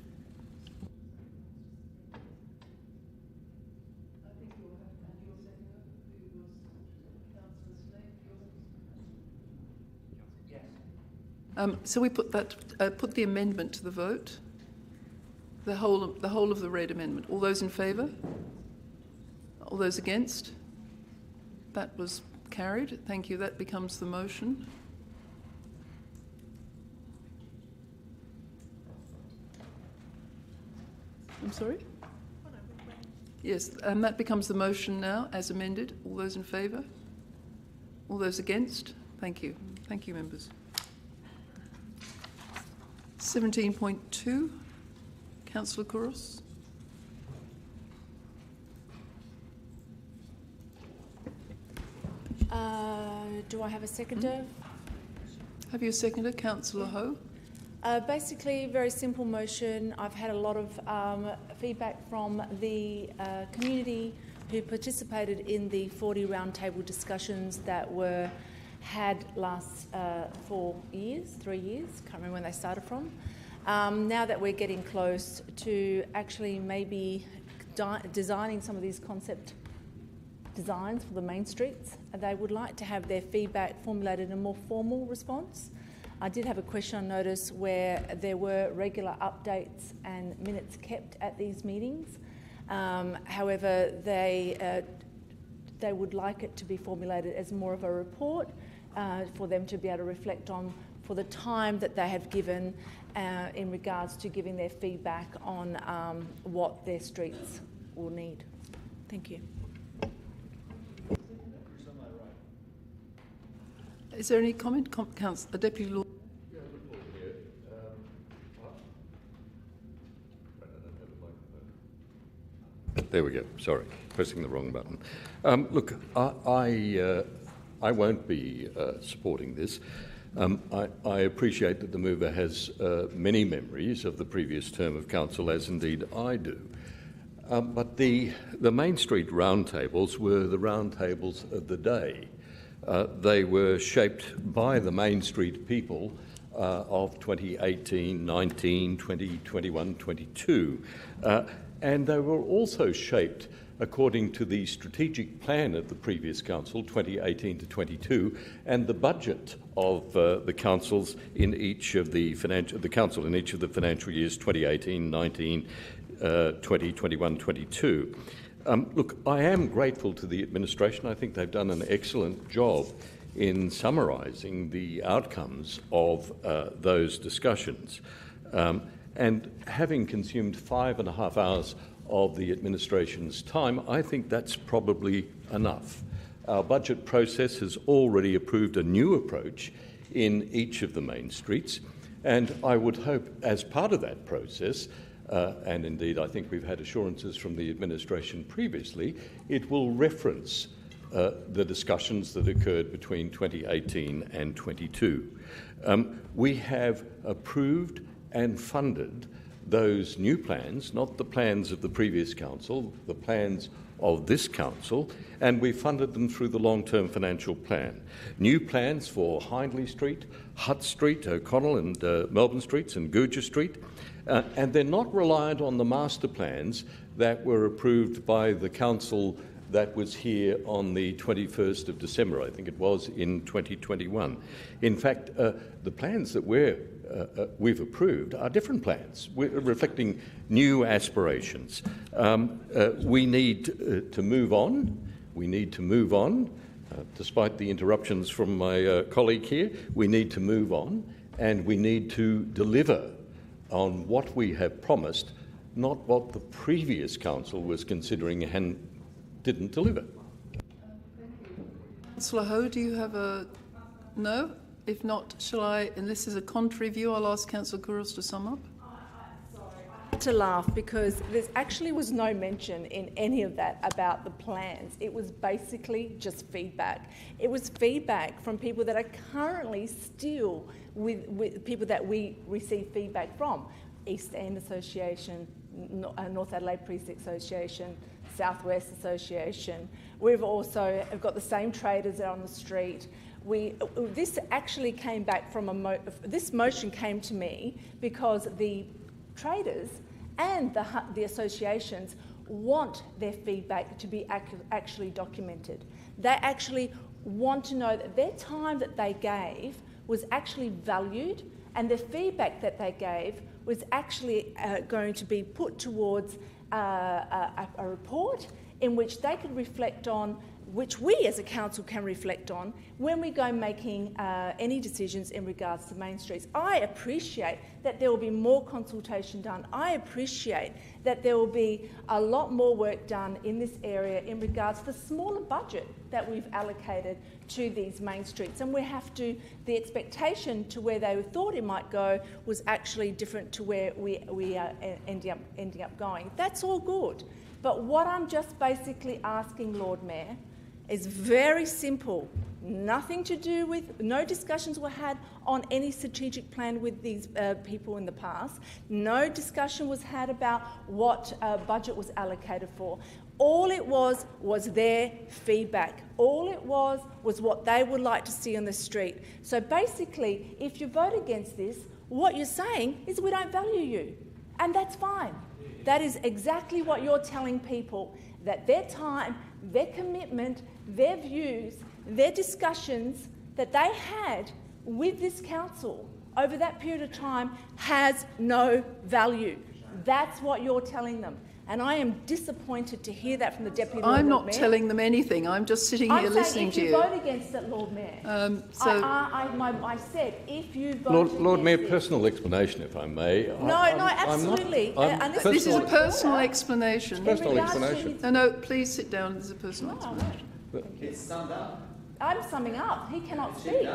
So we put the amendment to the vote. The whole of the red amendment. All those in favour? All those against? That was carried. Thank you. That becomes the motion. I'm sorry? Yes, and that becomes the motion now as amended. All those in favour? All those against? Thank you. Thank you, members. 17.2, Councillor Kouros. Do I have a seconder? Have you a seconder, Councillor Ho? Basically, very simple motion. I've had a lot of feedback from the community who participated in the 40 roundtable discussions that were had last 3 years, can't remember when they started from. Now that we're getting close to actually maybe designing some of these concept designs for the main streets, they would like to have their feedback formulated in a more formal response. I did have a question on notice where there were regular updates and minutes kept at these meetings. However, they would like it to be formulated as more of a report for them to be able to reflect on for the time that they have given in regards to giving their feedback on what their streets will need. Thank you. Is there any comment, Councillor Deputy Lord? There we go. Sorry, pressing the wrong button. Look, I won't be supporting this. I appreciate that the mover has many memories of the previous term of council, as indeed I do. But the Main Street roundtables were the roundtables of the day. They were shaped by the Main Street people of 2018, 19, 20, 21, 22. And they were also shaped according to the strategic plan of the previous council, 2018 to 22, and the budget of the councils in each of the council in each of the financial years, 2018, 19, 20, 21, 22. Look, I am grateful to the administration. I think they've done an excellent job in summarising the outcomes of those discussions. And having consumed 5.5 hours of the administration's time, I think that's probably enough. Our budget process has already approved a new approach in each of the main streets, and I would hope as part of that process, and indeed I think we've had assurances from the administration previously, it will reference the discussions that occurred between 2018 and 22. We have approved and funded those new plans, not the plans of the previous council, the plans of this council, and we funded them through the long-term financial plan. New plans for Hindley Street, Hutt Street, O'Connell and Melbourne Streets and Gouger Street, and they're not reliant on the master plans that were approved by the council that was here on the 21st of December, I think it was, in 2021. In fact, the plans that we've approved are different plans, reflecting new aspirations. We need to move on. We need to move on, despite the interruptions from my colleague here. We need to move on, and we need to deliver on what we have promised, not what the previous council was considering and didn't deliver. Councillor Ho, do you have a no? If not, shall I, and this is a contrary view, I'll ask Councillor Couros to sum up. I had to laugh because there actually was no mention in any of that about the plans. It was basically just feedback. It was feedback from people that are currently still with people that we receive feedback from. East End Association, North Adelaide Precinct Association, Southwest Association. We've also got the same traders out on the street. This actually came back from this motion came to me because the traders and the associations want their feedback to be actually documented. They actually want to know that their time that they gave was actually valued, and the feedback that they gave was actually going to be put towards a report in which they could reflect on, which we as a council can reflect on when we go making any decisions in regards to main streets. I appreciate that there will be more consultation done. I appreciate that there will be a lot more work done in this area in regards to the smaller budget that we've allocated to these main streets. And we have to, the expectation to where they thought it might go was actually different to where we are ending up going. That's all good. But what I'm just basically asking, Lord Mayor, is very simple. Nothing to do with, no discussions were had on any strategic plan with these people in the past. No discussion was had about what budget was allocated for. All it was their feedback. All it was what they would like to see on the street. So basically, if you vote against this, what you're saying is we don't value you. And that's fine. That is exactly what you're telling people, that their time, their commitment, their views, their discussions that they had with this council over that period of time has no value. That's what you're telling them. And I am disappointed to hear that from the Deputy Lord Mayor. I'm not telling them anything. I'm just sitting here listening to you. I'm saying if you vote against it, Lord Mayor. I said if you vote against it. Lord Mayor, personal explanation, if I may. No, absolutely. This is a personal explanation. Personal explanation. No, please sit down. This is a personal explanation. It's summed up. I'm summing up. He cannot speak.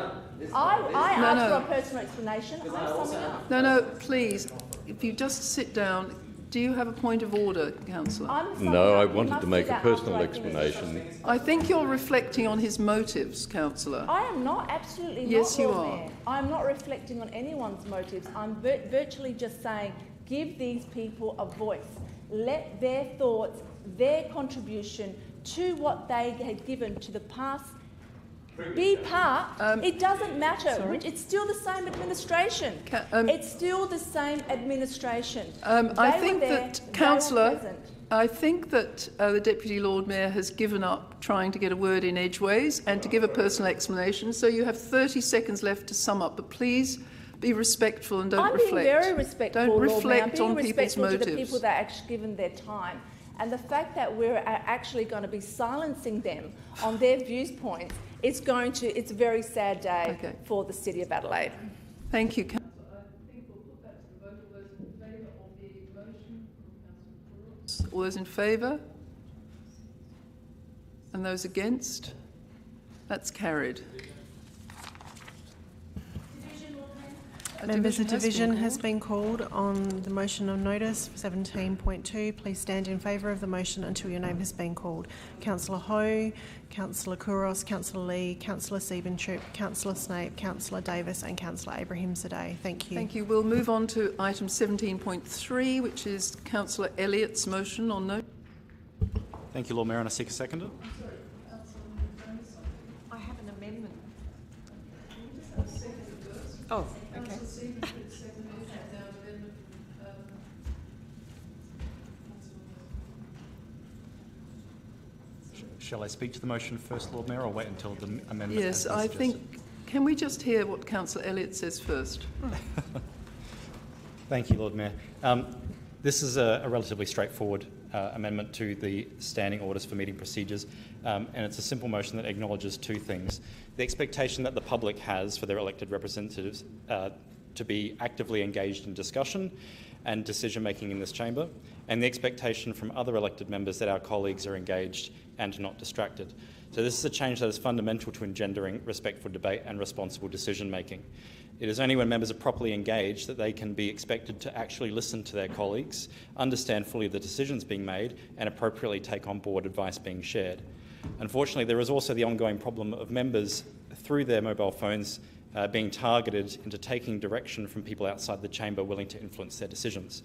I asked for a personal explanation. I'm summing up. No, please. If you just sit down. Do you have a point of order, Councillor? No, I wanted to make a personal explanation. I think you're reflecting on his motives, Councillor. I am not, absolutely not. Yes, you are. Mayor. I'm not reflecting on anyone's motives. I'm virtually just saying, give these people a voice. let their thoughts, their contribution to what they had given to the past be part. It doesn't matter. It's still the same administration. It's still the same administration. I think that, Councillor, I think that the Deputy Lord Mayor has given up trying to get a word in edgeways and to give a personal explanation. So you have 30 seconds left to sum up, but please be respectful and don't reflect. I'm being very respectful, Don't Lord reflect Mayor. I'm on being people's respectful motives. to the people that are actually given their time. And the fact that we're actually going to be silencing them on their viewpoints, it's a very sad day for the City of Adelaide. Thank you, Councillor. I think we'll put that to the vote. All those in favour of the motion from Councillor Couros? All those in favour? And those against? That's carried. Members, a division has been called on the motion of notice 17.2. Please stand in favour of the motion until your name has been called. Councillor Ho, Councillor Couros, Councillor Lee, Councillor Siebentroop, Councillor Snape, Councillor Davis and Councillor Abraham-Zadeh. Thank you. Thank you. We'll move on to item 17.3, which is Councillor Elliott's motion on notice. Thank you, Lord Mayor, and I seek a seconder. I have an amendment. Oh, okay. Shall I speak to the motion first, Lord Mayor, or wait until the amendment Yes, has been I suggested? think, can we just hear what Councillor Elliott says first? Thank you, Lord Mayor. This is a relatively straightforward amendment to the standing orders for meeting procedures, and it's a simple motion that acknowledges two things. The expectation that the public has for their elected representatives to be actively engaged in discussion and decision-making in this chamber, and the expectation from other elected members that our colleagues are engaged and not distracted. So this is a change that is fundamental to engendering respectful debate and responsible decision-making. It is only when members are properly engaged that they can be expected to actually listen to their colleagues, understand fully the decisions being made, and appropriately take on board advice being shared. Unfortunately, there is also the ongoing problem of members, through their mobile phones, being targeted into taking direction from people outside the chamber willing to influence their decisions.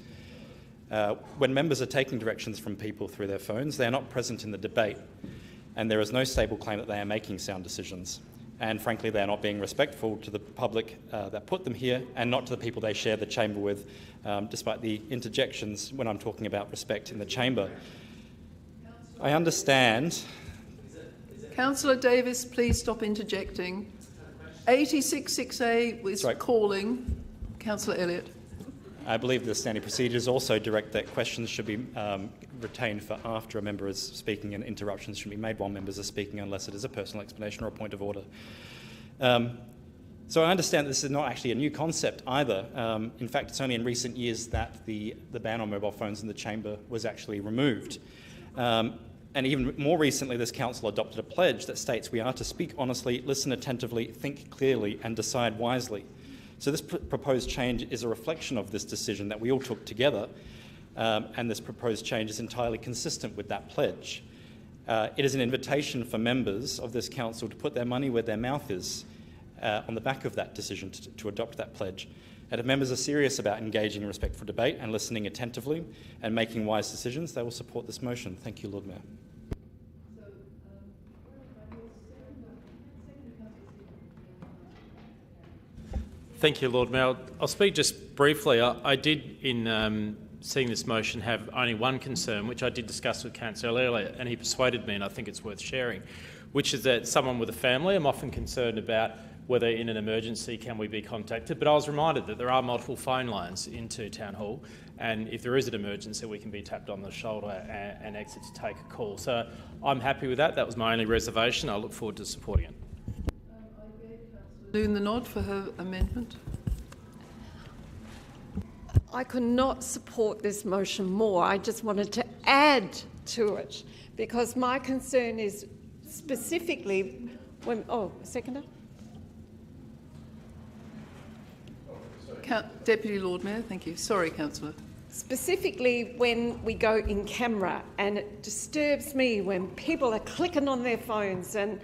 When members are taking directions from people through their phones, they are not present in the debate, and there is no stable claim that they are making sound decisions. And frankly, they are not being respectful to the public that put them here and not to the people they share the chamber with, despite the interjections when I'm talking about respect in the chamber. I understand. Councillor Davis, please stop interjecting. 86.6A is calling. Councillor Elliott. I believe the standing procedures also direct that questions should be retained for after a member is speaking, and interruptions should be made while members are speaking unless it is a personal explanation or a point of order. So I understand this is not actually a new concept either. In fact, it's only in recent years that the ban on mobile phones in the chamber was actually removed. And even more recently, this council adopted a pledge that states we are to speak honestly, listen attentively, think clearly and decide wisely. So this proposed change is a reflection of this decision that we all took together, and this proposed change is entirely consistent with that pledge. It is an invitation for members of this council to put their money where their mouth is on the back of that decision to adopt that pledge. And if members are serious about engaging in respectful debate and listening attentively and making wise decisions, they will support this motion. Thank you, Lord Mayor. Thank you, Lord Mayor. I'll speak just briefly. I did, in seeing this motion, have only one concern, which I did discuss with Councillor earlier, and he persuaded me, and I think it's worth sharing, which is that someone with a family, I'm often concerned about whether in an emergency can we be contacted, but I was reminded that there are multiple phone lines into Town Hall, and if there is an emergency, we can be tapped on the shoulder and exit to take a call. So I'm happy with that. That was my only reservation. I look forward to supporting it. Loon the nod for her amendment. I could not support this motion more. I just wanted to add to it because my concern is specifically when... Oh, seconder? Deputy Lord Mayor, thank you. Sorry, Councillor. Specifically when we go in camera, and it disturbs me when people are clicking on their phones and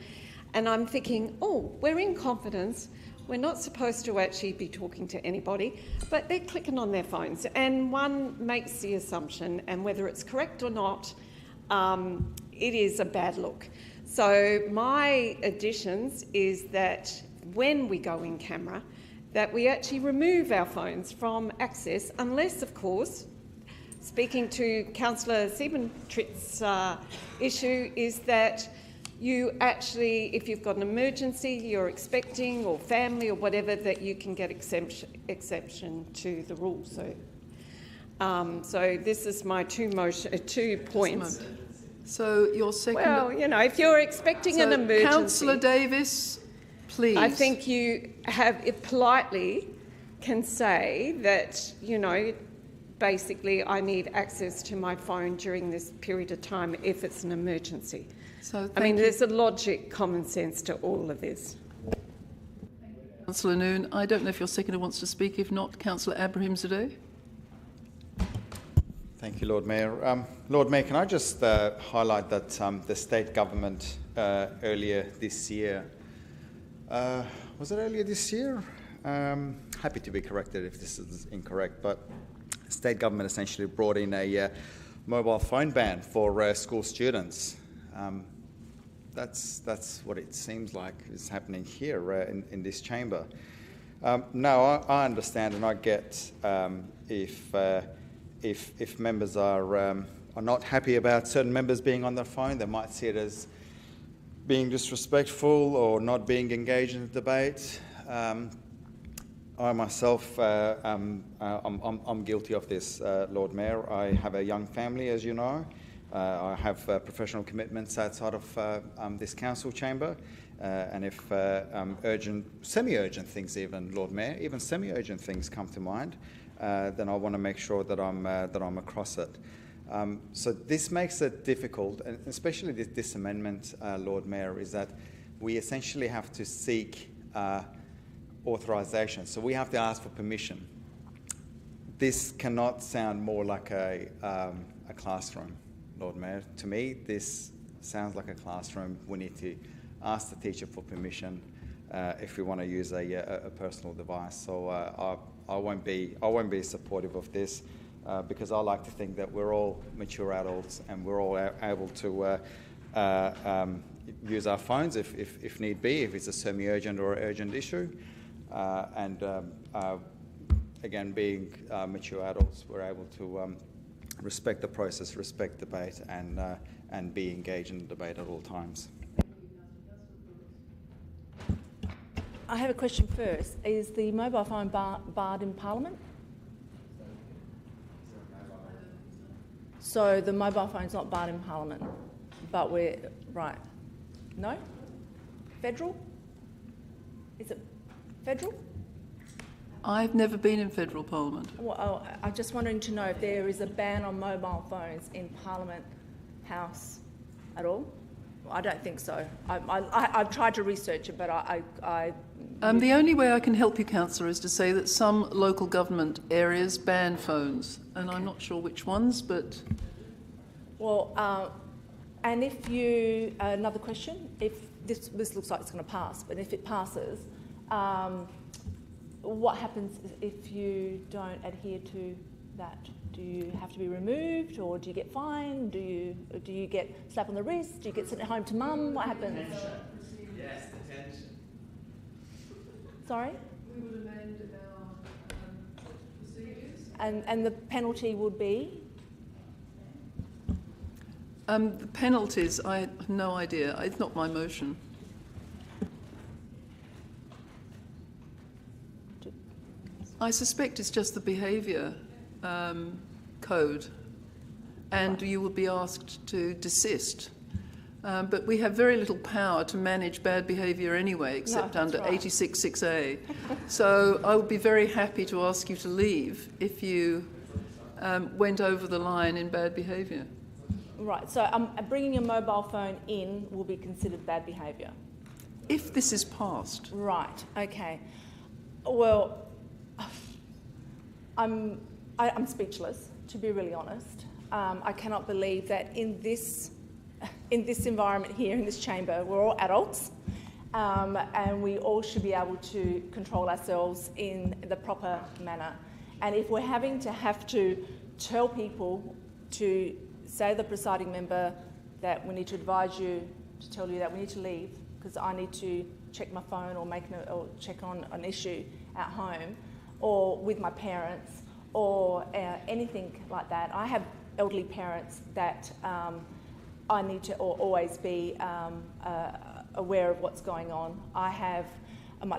I'm thinking, oh, we're in confidence. We're not supposed to actually be talking to anybody, but they're clicking on their phones, and one makes the assumption, and whether it's correct or not, it is a bad look. So my additions is that when we go in camera, that we actually remove our phones from access, unless, of course, speaking to Councillor Siebentritt's issue, is that you actually, if you've got an emergency you're expecting, or family or whatever, that you can get exception to the rules. So this is my two points. So your second... Well, you know, if you're expecting an emergency... Councillor Davis, please. I think you have it politely can say that, you know, basically I need access to my phone during this period of time if it's an emergency. So I mean, there's a logic, common sense to all of this. Councillor Noon, I don't know if your seconder wants to speak. If not, Councillor Abrahimzadeh. Thank you, Lord Mayor. Lord Mayor, can I just highlight that the state government earlier this year, was it earlier this year? Happy to be corrected if this is incorrect, but the state government essentially brought in a mobile phone ban for school students. That's what it seems like is happening here in this chamber. Now, I understand and I get if members are not happy about certain members being on their phone, they might see it as being disrespectful or not being engaged in the debate. I myself, I'm guilty of this, Lord Mayor. I have a young family, as you know. I have professional commitments outside of this council chamber, and if urgent, semi-urgent things, even Lord Mayor, even semi-urgent things come to mind, then I want to make sure that I'm across it. So this makes it difficult, and especially this amendment, Lord Mayor, is that we essentially have to seek authorisation. So we have to ask for permission. This cannot sound more like a classroom, Lord Mayor. To me, this sounds like a classroom. We need to ask the teacher for permission if we want to use a personal device. So I won't be supportive of this because I like to think that we're all mature adults and we're all able to use our phones if need be, if it's a semi-urgent or urgent issue. Again, being mature adults, we're able to respect the process, respect debate, and be engaged in the debate at all times. I have a question first. Is the mobile phone barred in Parliament? So the mobile phone's not barred in Parliament, but we're... Right. No? Federal? Is it federal? I've never been in federal Parliament. Well, I'm just wondering to know if there is a ban on mobile phones in Parliament House at all. Well, I don't think so. I've tried to research it, but the only way I can help you, Councillor, is to say that some local government areas ban phones, and okay. I'm not sure which ones, but... Well, and if you... another question. If this looks like it's going to pass, but if it passes... what happens if you don't adhere to that? Do you have to be removed, or do you get fined? Do you get slap on the wrist? Do you get sent home to mum? What happens? Yes, detention. Sorry? We would amend our procedures. And the penalty would be? The penalties, I have no idea. It's not my motion. I suspect it's just the behaviour code, and you will be asked to desist. But we have very little power to manage bad behaviour anyway, except under 86(6)(a). So I would be very happy to ask you to leave if you went over the line in bad behaviour. Right, so bringing your mobile phone in will be considered bad behaviour? If this is passed. Right, okay. Well, I'm speechless, to be really honest. I cannot believe that in this environment here, in this chamber, we're all adults, and we all should be able to control ourselves in the proper manner. And if we're having to tell people to say to the presiding member that we need to advise you to tell you that we need to leave because I need to check my phone or check on an issue at home or with my parents or anything like that. I have elderly parents that I need to always be aware of what's going on.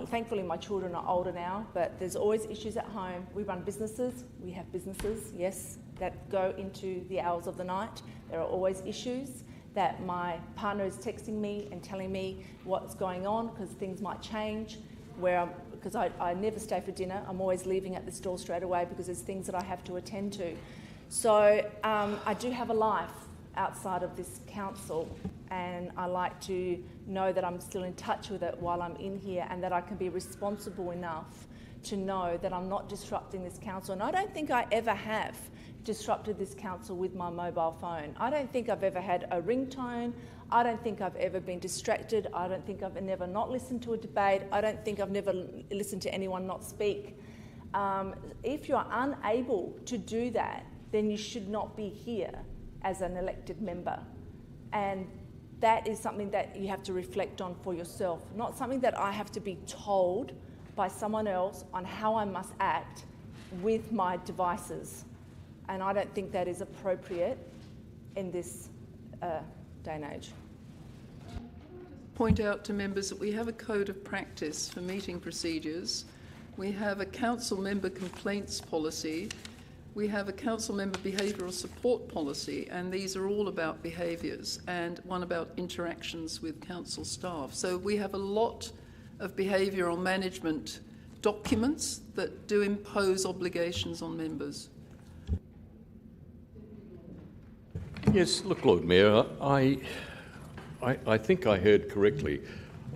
Thankfully my children are older now, but there's always issues at home. We run businesses, we have businesses, yes, that go into the hours of the night. There are always issues that my partner is texting me and telling me what's going on because things might change, because I never stay for dinner. I'm always leaving at this door straight away because there's things that I have to attend to. So I do have a life outside of this council, and I like to know that I'm still in touch with it while I'm in here and that I can be responsible enough to know that I'm not disrupting this council. And I don't think I ever have disrupted this council with my mobile phone. I don't think I've ever had a ringtone. I don't think I've ever been distracted. I don't think I've never not listened to a debate. I don't think I've never listened to anyone not speak. If you're unable to do that, then you should not be here as an elected member. And that is something that you have to reflect on for yourself, not something that I have to be told by someone else on how I must act with my devices. And I don't think that is appropriate in this day and age. Point out to members that we have a code of practice for meeting procedures. We have a council member complaints policy. We have a council member behavioural support policy, and these are all about behaviours, and one about interactions with council staff. So we have a lot of behavioural management documents that do impose obligations on members. Yes, look, Lord Mayor, I think I heard correctly.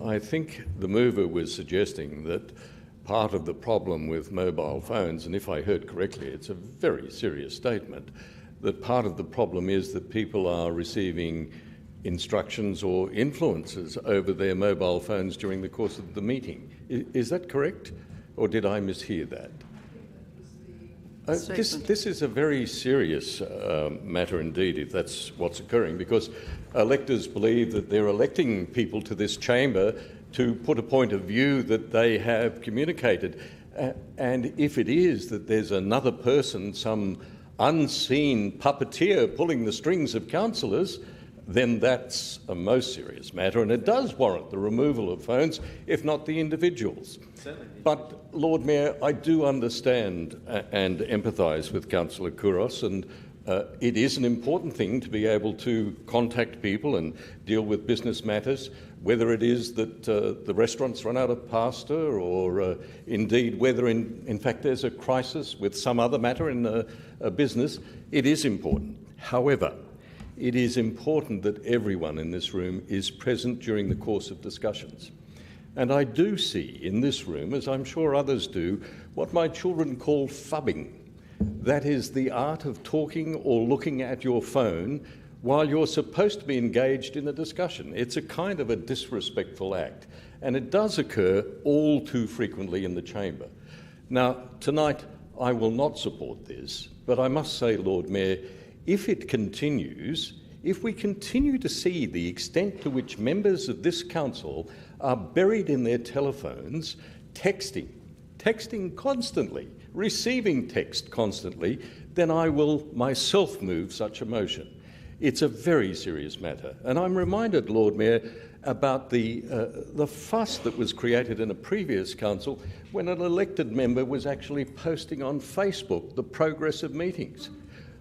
I think the mover was suggesting that part of the problem with mobile phones, and if I heard correctly, it's a very serious statement, that part of the problem is that people are receiving instructions or influences over their mobile phones during the course of the meeting. Is that correct? Or did I mishear that? This is a very serious matter indeed, if that's what's occurring, because electors believe that they're electing people to this chamber to put a point of view that they have communicated. And if it is that there's another person, some unseen puppeteer pulling the strings of councillors, then that's a most serious matter, and it does warrant the removal of phones, if not the individuals. But, Lord Mayor, I do understand and empathise with Councillor Kouros, and it is an important thing to be able to contact people and deal with business matters, whether it is that the restaurants run out of pasta or indeed whether in fact there's a crisis with some other matter in a business. It is important. However, it is important that everyone in this room is present during the course of discussions. And I do see in this room, as I'm sure others do, what my children call fubbing. That is the art of talking or looking at your phone while you're supposed to be engaged in a discussion. It's a kind of a disrespectful act, and it does occur all too frequently in the chamber. Now, tonight I will not support this, but I must say, Lord Mayor, if it continues, if we continue to see the extent to which members of this council are buried in their telephones, texting constantly, receiving text constantly, then I will myself move such a motion. It's a very serious matter. And I'm reminded, Lord Mayor, about the fuss that was created in a previous council when an elected member was actually posting on Facebook the progress of meetings.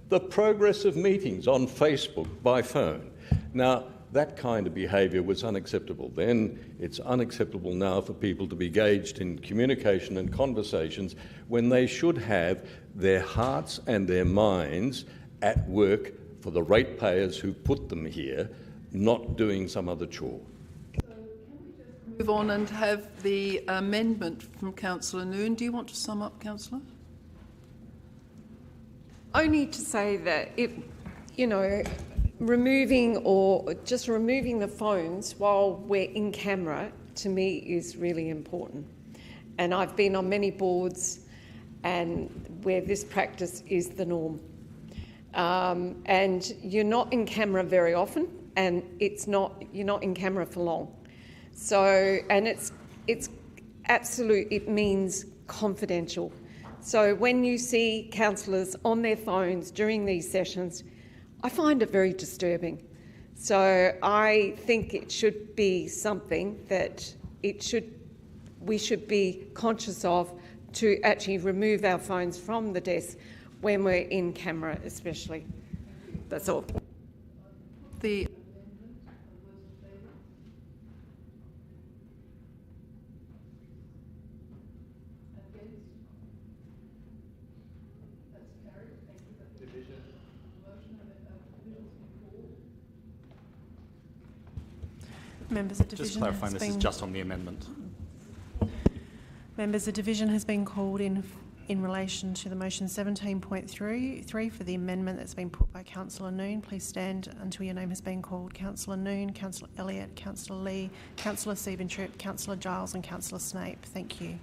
The progress of meetings on Facebook by phone. Now, that kind of behaviour was unacceptable then. It's unacceptable now for people to be engaged in communication and conversations when they should have their hearts and their minds at work for the ratepayers who put them here, not doing some other chore. So can we just move on and have the amendment from Councillor Noon? Do you want to sum up, Councillor? Only to say that removing the phones while we're in camera to me is really important. And I've been on many boards and where this practice is the norm. And you're not in camera very often, and you're not in camera for long. So, and it's absolute, it means confidential. So when you see councillors on their phones during these sessions, I find it very disturbing. So I think it should be something that we should be conscious of, to actually remove our phones from the desk when we're in camera especially. That's all. Members, a division Just clarifying, has this is been, just on the amendment. Members, a division has been called in relation to the motion 17.3 for the amendment that's been put by Councillor Noon. Please stand until your name has been called. Councillor Noon, Councillor Elliott, Councillor Lee, Councillor Siebentroop, Councillor Giles and Councillor Snape. Thank you.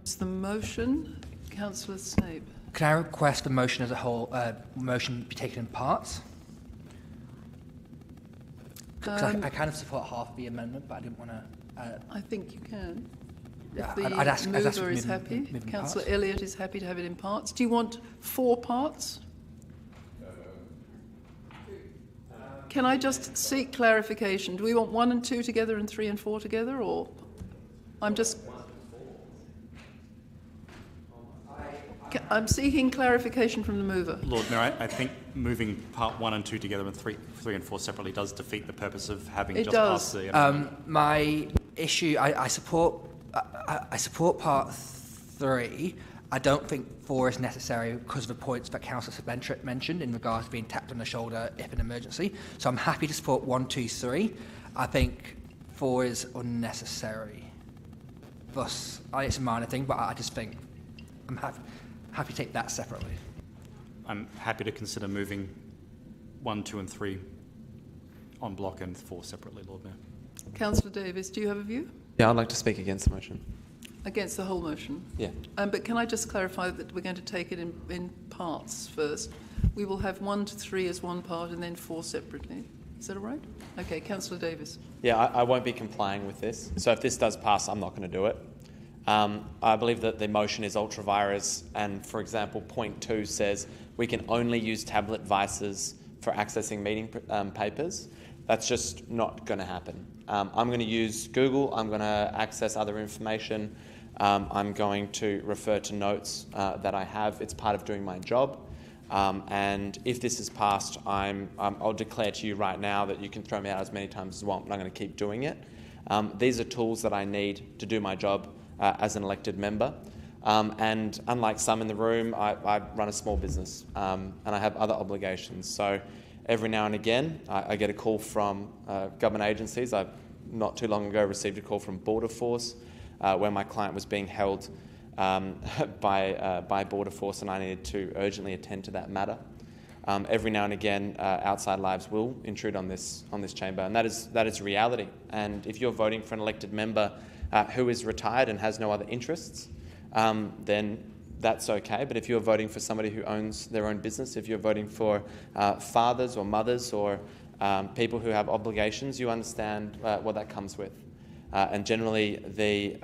It's the motion. Councillor Snape. Can I request the motion as a whole, motion be taken in parts? I kind of support half the amendment, but I didn't want to... I think you can. Yeah, If the I'd ask mover is happy, Councillor Elliott is happy to have it in parts. Do you want 4 parts? Can I just seek clarification? Do we want 1 and 2 together and 3 and 4 together, or I'm seeking clarification from the mover. Lord Mayor, I think moving part 1 and 2 together and 3 and 4 separately does defeat the purpose of having passed the amendment. My issue, I support part 3. I don't think 4 is necessary because of the points that Councillor Siebentroop mentioned in regards to being tapped on the shoulder if an emergency. So I'm happy to support 1, 2, 3. I think 4 is unnecessary. Thus, it's a minor thing, but I just think I'm happy to take that separately. I'm happy to consider moving 1, 2 and 3 on block and 4 separately, Lord Mayor. Councillor Davis, do you have a view? Yeah, I'd like to speak against the motion. Against the whole motion? Yeah. But can I just clarify that we're going to take it in parts first? We will have 1 to 3 as one part and then 4 separately. Is that all right? Okay, Councillor Davis. Yeah, I won't be complying with this. So if this does pass, I'm not going to do it. I believe that the motion is ultra vires, and for example, point 2 says we can only use tablet devices for accessing meeting papers. That's just not going to happen. I'm going to use Google. I'm going to access other information. I'm going to refer to notes that I have. It's part of doing my job. And if this is passed, I'll declare to you right now that you can throw me out as many times as you want, but I'm going to keep doing it. These are tools that I need to do my job as an elected member. And unlike some in the room, I run a small business and I have other obligations. So every now and again, I get a call from government agencies. I not too long ago received a call from Border Force where my client was being held by Border Force, and I needed to urgently attend to that matter. Every now and again, outside lives will intrude on this chamber, and that is reality. And if you're voting for an elected member who is retired and has no other interests, then that's okay. But if you're voting for somebody who owns their own business, if you're voting for fathers or mothers or people who have obligations, you understand what that comes with. And generally, the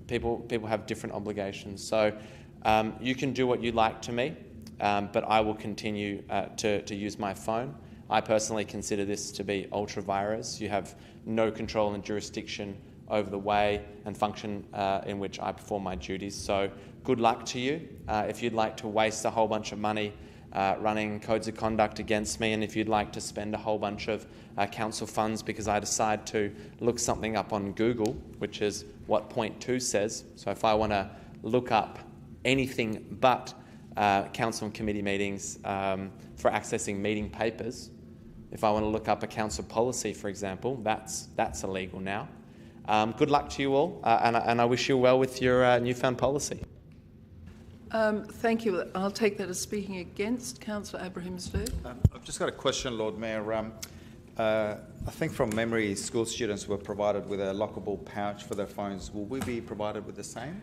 people have different obligations. So you can do what you like to me, but I will continue to use my phone. I personally consider this to be ultra vires. You have no control and jurisdiction over the way and function in which I perform my duties. So good luck to you. If you'd like to waste a whole bunch of money running codes of conduct against me, and if you'd like to spend a whole bunch of council funds because I decide to look something up on Google, which is what point 2 says. So if I want to look up anything but council and committee meetings for accessing meeting papers, if I want to look up a council policy, for example, that's illegal now. Good luck to you all, and I wish you well with your newfound policy. Thank you. I'll take that as speaking against. Councillor Abrahimsdale. I've just got a question, Lord Mayor. I think from memory, school students were provided with a lockable pouch for their phones. Will we be provided with the same?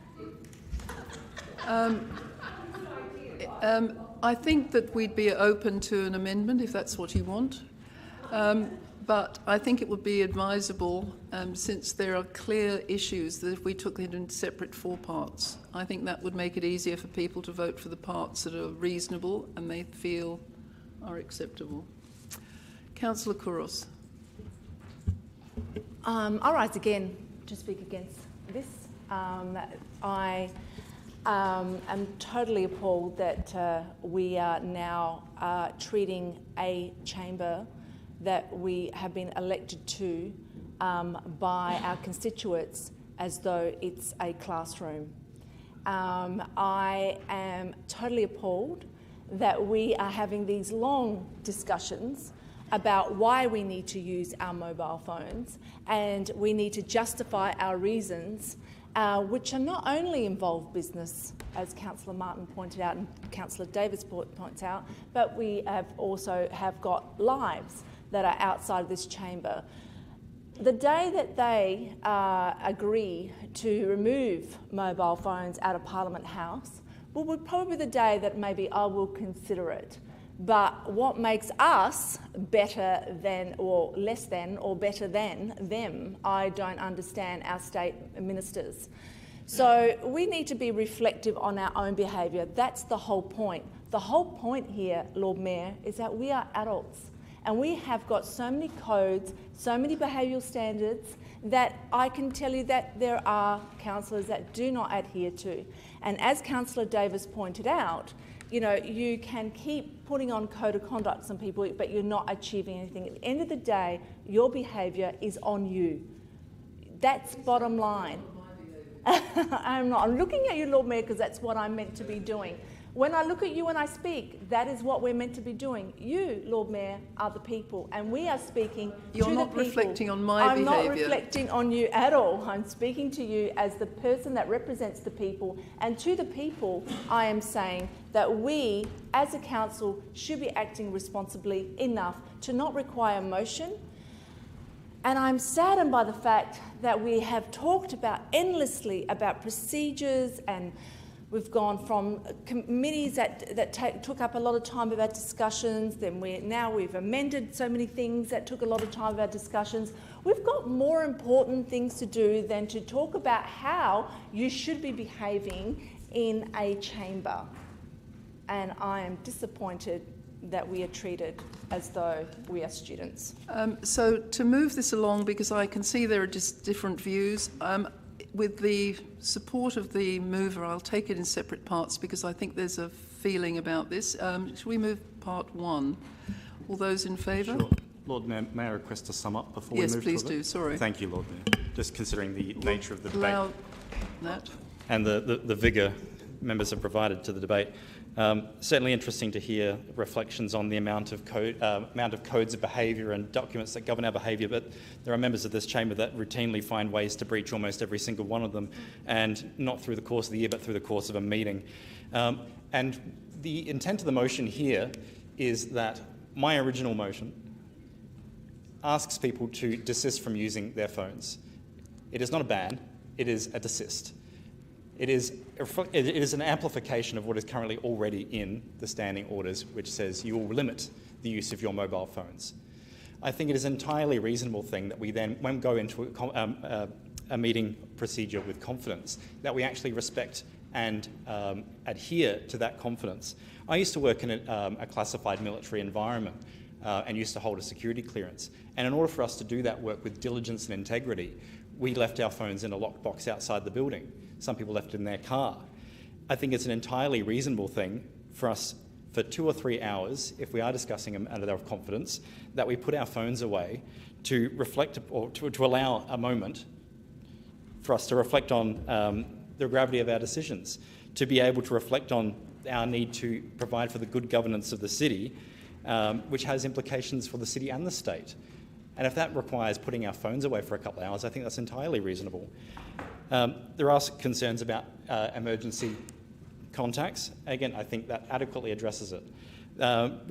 I think that we'd be open to an amendment if that's what you want. But I think it would be advisable, since there are clear issues, that if we took it in separate 4 parts, I think that would make it easier for people to vote for the parts that are reasonable and they feel are acceptable. Councillor Kouros. I'll rise again to speak against this. I am totally appalled that we are now treating a chamber that we have been elected to by our constituents as though it's a classroom. I am totally appalled that we are having these long discussions about why we need to use our mobile phones, and we need to justify our reasons, which are not only involve business, as Councillor Martin pointed out and Councillor Davis points out, but we have also got lives that are outside of this chamber. The day that they agree to remove mobile phones out of Parliament House would probably be the day that maybe I will consider it. But what makes us better than or less than or better than them, I don't understand our state ministers. So we need to be reflective on our own behaviour. That's the whole point. The whole point here, Lord Mayor, is that we are adults and we have got so many codes, so many behavioural standards that I can tell you that there are councillors that do not adhere to. And as Councillor Davis pointed out, you know, you can keep putting on code of conduct on people, but you're not achieving anything. At the end of the day, your behaviour is on you. That's bottom line. I'm not. I'm looking at you, Lord Mayor, because that's what I'm meant to be doing. When I look at you and I speak, that is what we're meant to be doing. You, Lord Mayor, are the people, and we are speaking to the people. You're not reflecting on my behaviour. I'm not reflecting on you at all. I'm speaking to you as the person that represents the people, and to the people, I am saying that we, as a council, should be acting responsibly enough to not require motion. And I'm saddened by the fact that we have talked about endlessly about procedures, and we've gone from committees that took up a lot of time of our discussions, then we've amended so many things that took a lot of time of our discussions. We've got more important things to do than to talk about how you should be behaving in a chamber. And I am disappointed that we are treated as though we are students. So to move this along, because I can see there are just different views, with the support of the mover, I'll take it in separate parts because I think there's a feeling about this. Shall we move part 1? All those in favour? Sure. Lord Mayor, may I request to sum up before we move to it? Yes, please do. Sorry. Thank you, Lord Mayor. Just considering the nature of the debate and the vigour members have provided to the debate. Certainly interesting to hear reflections on the amount of codes of behaviour and documents that govern our behaviour, but there are members of this chamber that routinely find ways to breach almost every single one of them, and not through the course of the year, but through the course of a meeting. And the intent of the motion here is that my original motion asks people to desist from using their phones. It is not a ban, it is a desist. It is an amplification of what is currently already in the standing orders, which says you will limit the use of your mobile phones. I think it is an entirely reasonable thing that we then, when we go into a meeting procedure with confidence, that we actually respect and adhere to that confidence. I used to work in a classified military environment and used to hold a security clearance. And in order for us to do that work with diligence and integrity, we left our phones in a locked box outside the building. Some people left it in their car. I think it's an entirely reasonable thing for us for 2 or 3 hours, if we are discussing a matter of confidence, that we put our phones away to reflect or to allow a moment for us to reflect on the gravity of our decisions, to be able to reflect on our need to provide for the good governance of the city, which has implications for the city and the state. And if that requires putting our phones away for a couple of hours, I think that's entirely reasonable. There are concerns about emergency contacts. Again, I think that adequately addresses it.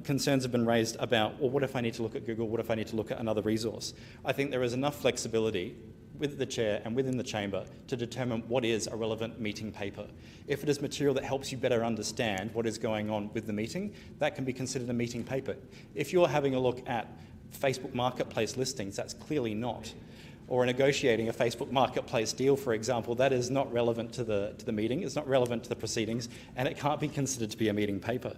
Concerns have been raised about, well, what if I need to look at Google? What if I need to look at another resource? I think there is enough flexibility with the chair and within the chamber to determine what is a relevant meeting paper. If it is material that helps you better understand what is going on with the meeting, that can be considered a meeting paper. If you're having a look at Facebook Marketplace listings, that's clearly not. Or negotiating a Facebook Marketplace deal, for example, that is not relevant to the meeting, it's not relevant to the proceedings, and it can't be considered to be a meeting paper.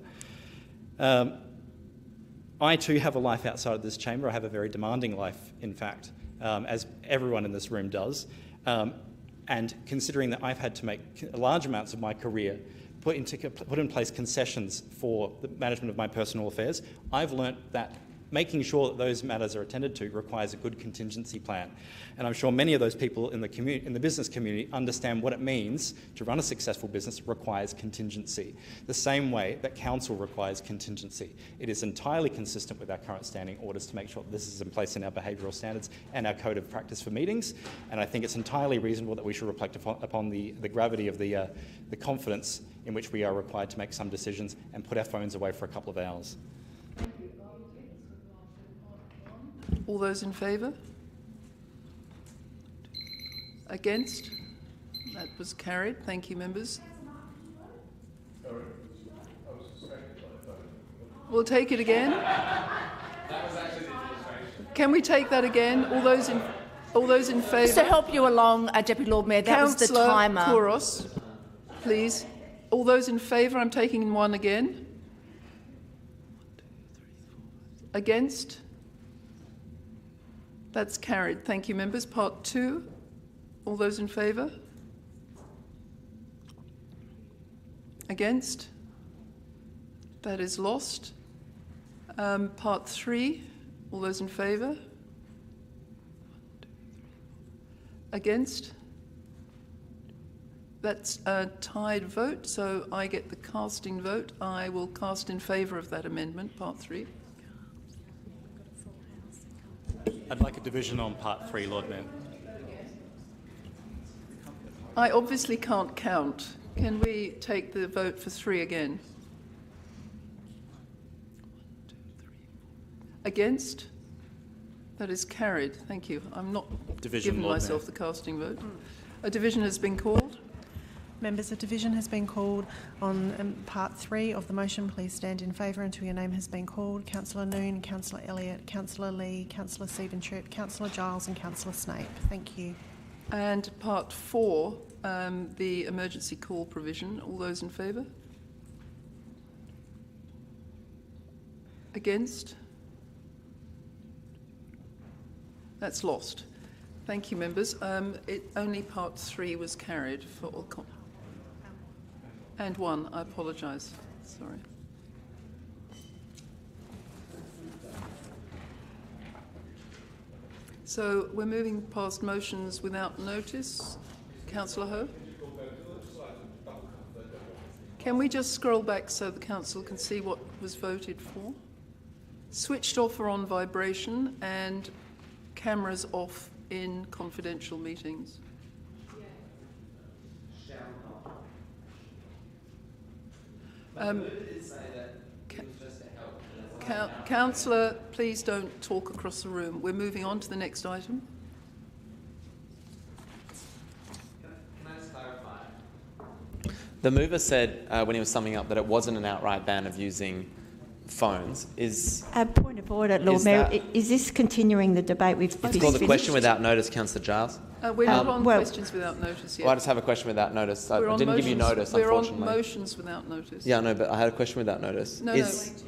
I too have a life outside of this chamber. I have a very demanding life, in fact, as everyone in this room does. And considering that I've had to make large amounts of my career put in place concessions for the management of my personal affairs, I've learnt that making sure that those matters are attended to requires a good contingency plan. And I'm sure many of those people in the business community understand what it means to run a successful business requires contingency, the same way that council requires contingency. It is entirely consistent with our current standing orders to make sure that this is in place in our behavioural standards and our code of practice for meetings. And I think it's entirely reasonable that we should reflect upon the gravity of the confidence in which we are required to make some decisions and put our phones away for a couple of hours. All those in favour? Against? That was carried. Thank you, members. We'll take it again. Can we take that again? All those in favour? Just to help you along, Deputy Lord Mayor, that was the timer. Councillor Kouros, please. All those in favour? I'm taking one again. Against? That's carried. Thank you, members. Part 2. All those in favour? Against? That is lost. Part 3. All those in favour? Against? That's a tied vote, so I get the casting vote. I will cast in favour of that amendment, Part 3. I'd like a division on Part 3, Lord Mayor. I obviously can't count. Can we take the vote for 3 again? 1, 2, 3, 4. Against? That is carried. Thank you. I'm not giving myself the casting vote. A division has been called. Members, a division has been called on Part 3 of the motion. Please stand in favour until your name has been called. Councillor Noon, Councillor Elliott, Councillor Lee, Councillor Stephen-Tripp, Councillor Giles and Councillor Snape. Thank you. And Part 4, the emergency call provision. All those in favour? Against? That's lost. Thank you, members. Only Part 3 was carried for all. And 1, I apologise. Sorry. So we're moving past motions without notice. Councillor Ho? Can we just scroll back so the council can see what was voted for? Switched off or on vibration and cameras off in confidential meetings. Councillor, please don't talk across the room. We're moving on to the next item. Can I just clarify? The mover said when he was summing up that it wasn't an outright ban of using phones. Point of order, Lord Mayor. Is this continuing the debate we've It's called the question without notice, Councillor Giles. We're not on questions without notice yet. Well, I just have a question without notice. I didn't give you notice, we're unfortunately. We're on motions without notice. Yeah, no, but I had a question without notice. No,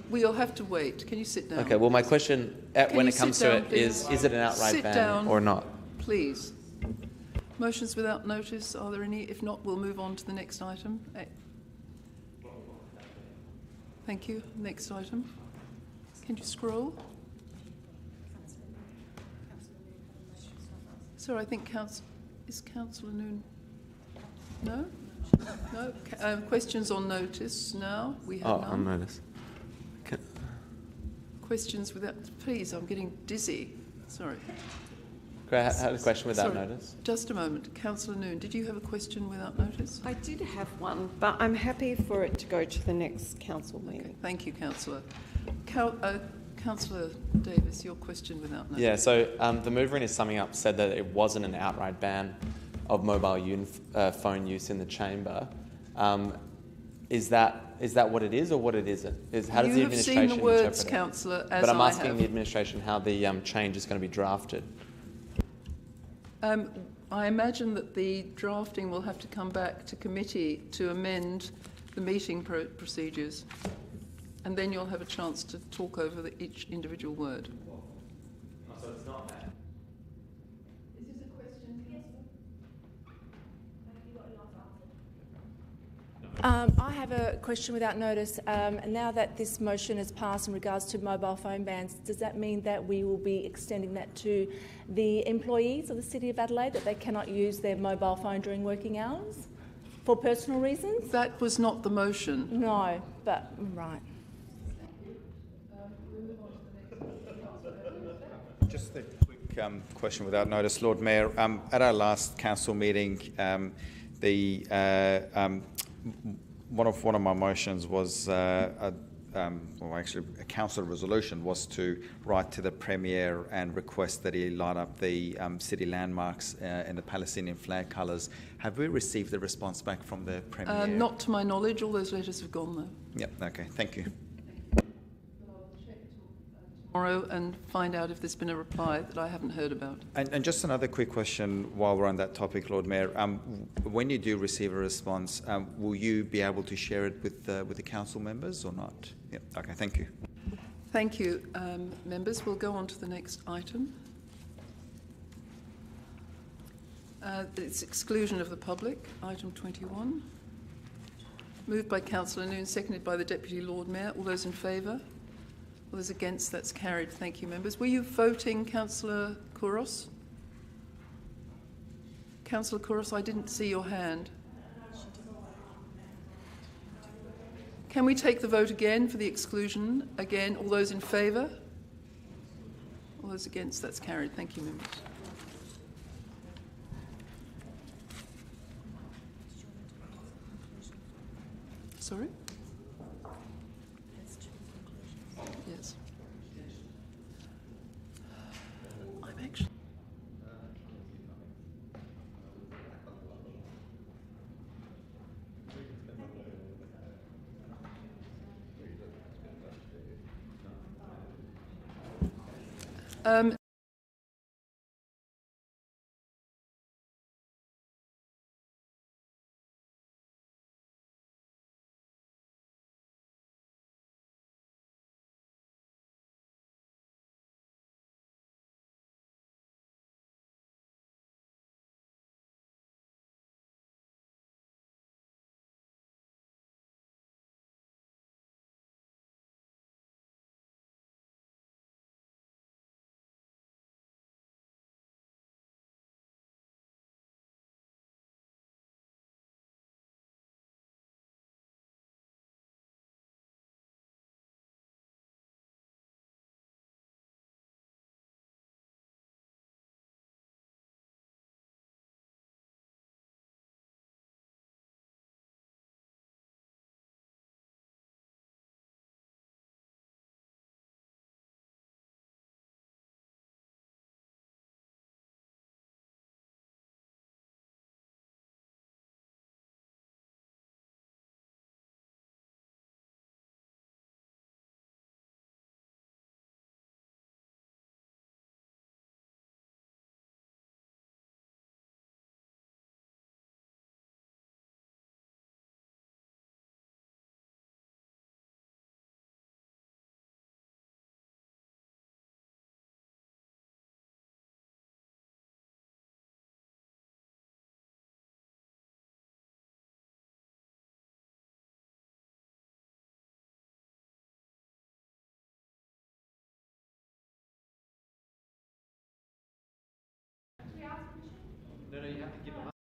we'll have to wait. Can you sit down? Okay, well, my question when it comes to it is it an outright ban or not? Please. Motions without notice, are there any? If not, we'll move on to the next item. Thank you. Next item. Can you scroll? Sorry, I think is Councillor Noon? No? No? Questions on notice now? We have none. On notice. Questions without... Please, I'm getting dizzy. Sorry. Could I have a question without Sorry, notice? just a moment. Councillor Noon, did you have a question without notice? I did have one, but I'm happy for it to go to the next council meeting. Okay, thank you, Councillor. Councillor Davis, your question without notice. Yeah, so the mover in his summing up said that it wasn't an outright ban of mobile phone use in the chamber. Is that what it is or what it isn't? How does the administration You have seen the words, interpret it? Councillor, as But I'm I asking have. the administration how the change is going to be drafted. I imagine that the drafting will have to come back to committee to amend the meeting procedures, and then you'll have a chance to talk over each individual word. So it's not that. Is this a question? Yes. I have a question without notice. Now that this motion has passed in regards to mobile phone bans, does that mean that we will be extending that to the employees of the City of Adelaide, that they cannot use their mobile phone during working hours for personal reasons? That was not the motion. No, but right. Just a quick question without notice, Lord Mayor. At our last council meeting, one of my motions was, actually a council resolution was to write to the Premier and request that he light up the city landmarks in the Palestinian flag colours. Have we received the response back from the Premier? Not to my knowledge. All those letters have gone, though. Yep, okay, thank you. Tomorrow and find out if there's been a reply that I haven't heard about. And just another quick question while we're on that topic, Lord Mayor. When you do receive a response, will you be able to share it with the council members or not? Yep. Okay, thank you. Thank you, members. We'll go on to the next item. It's exclusion of the public, item 21. Moved by Councillor Noon, seconded by the Deputy Lord Mayor. All those in favour? All those against? That's carried. Thank you, members. Were you voting, Councillor Kouros? Councillor Kouros, I didn't see your hand. Can we take the vote again for the exclusion? Again, all those in favour? All those against? That's carried. Thank you, members. Sorry? Yes. I'm actually... No, you have to give them up.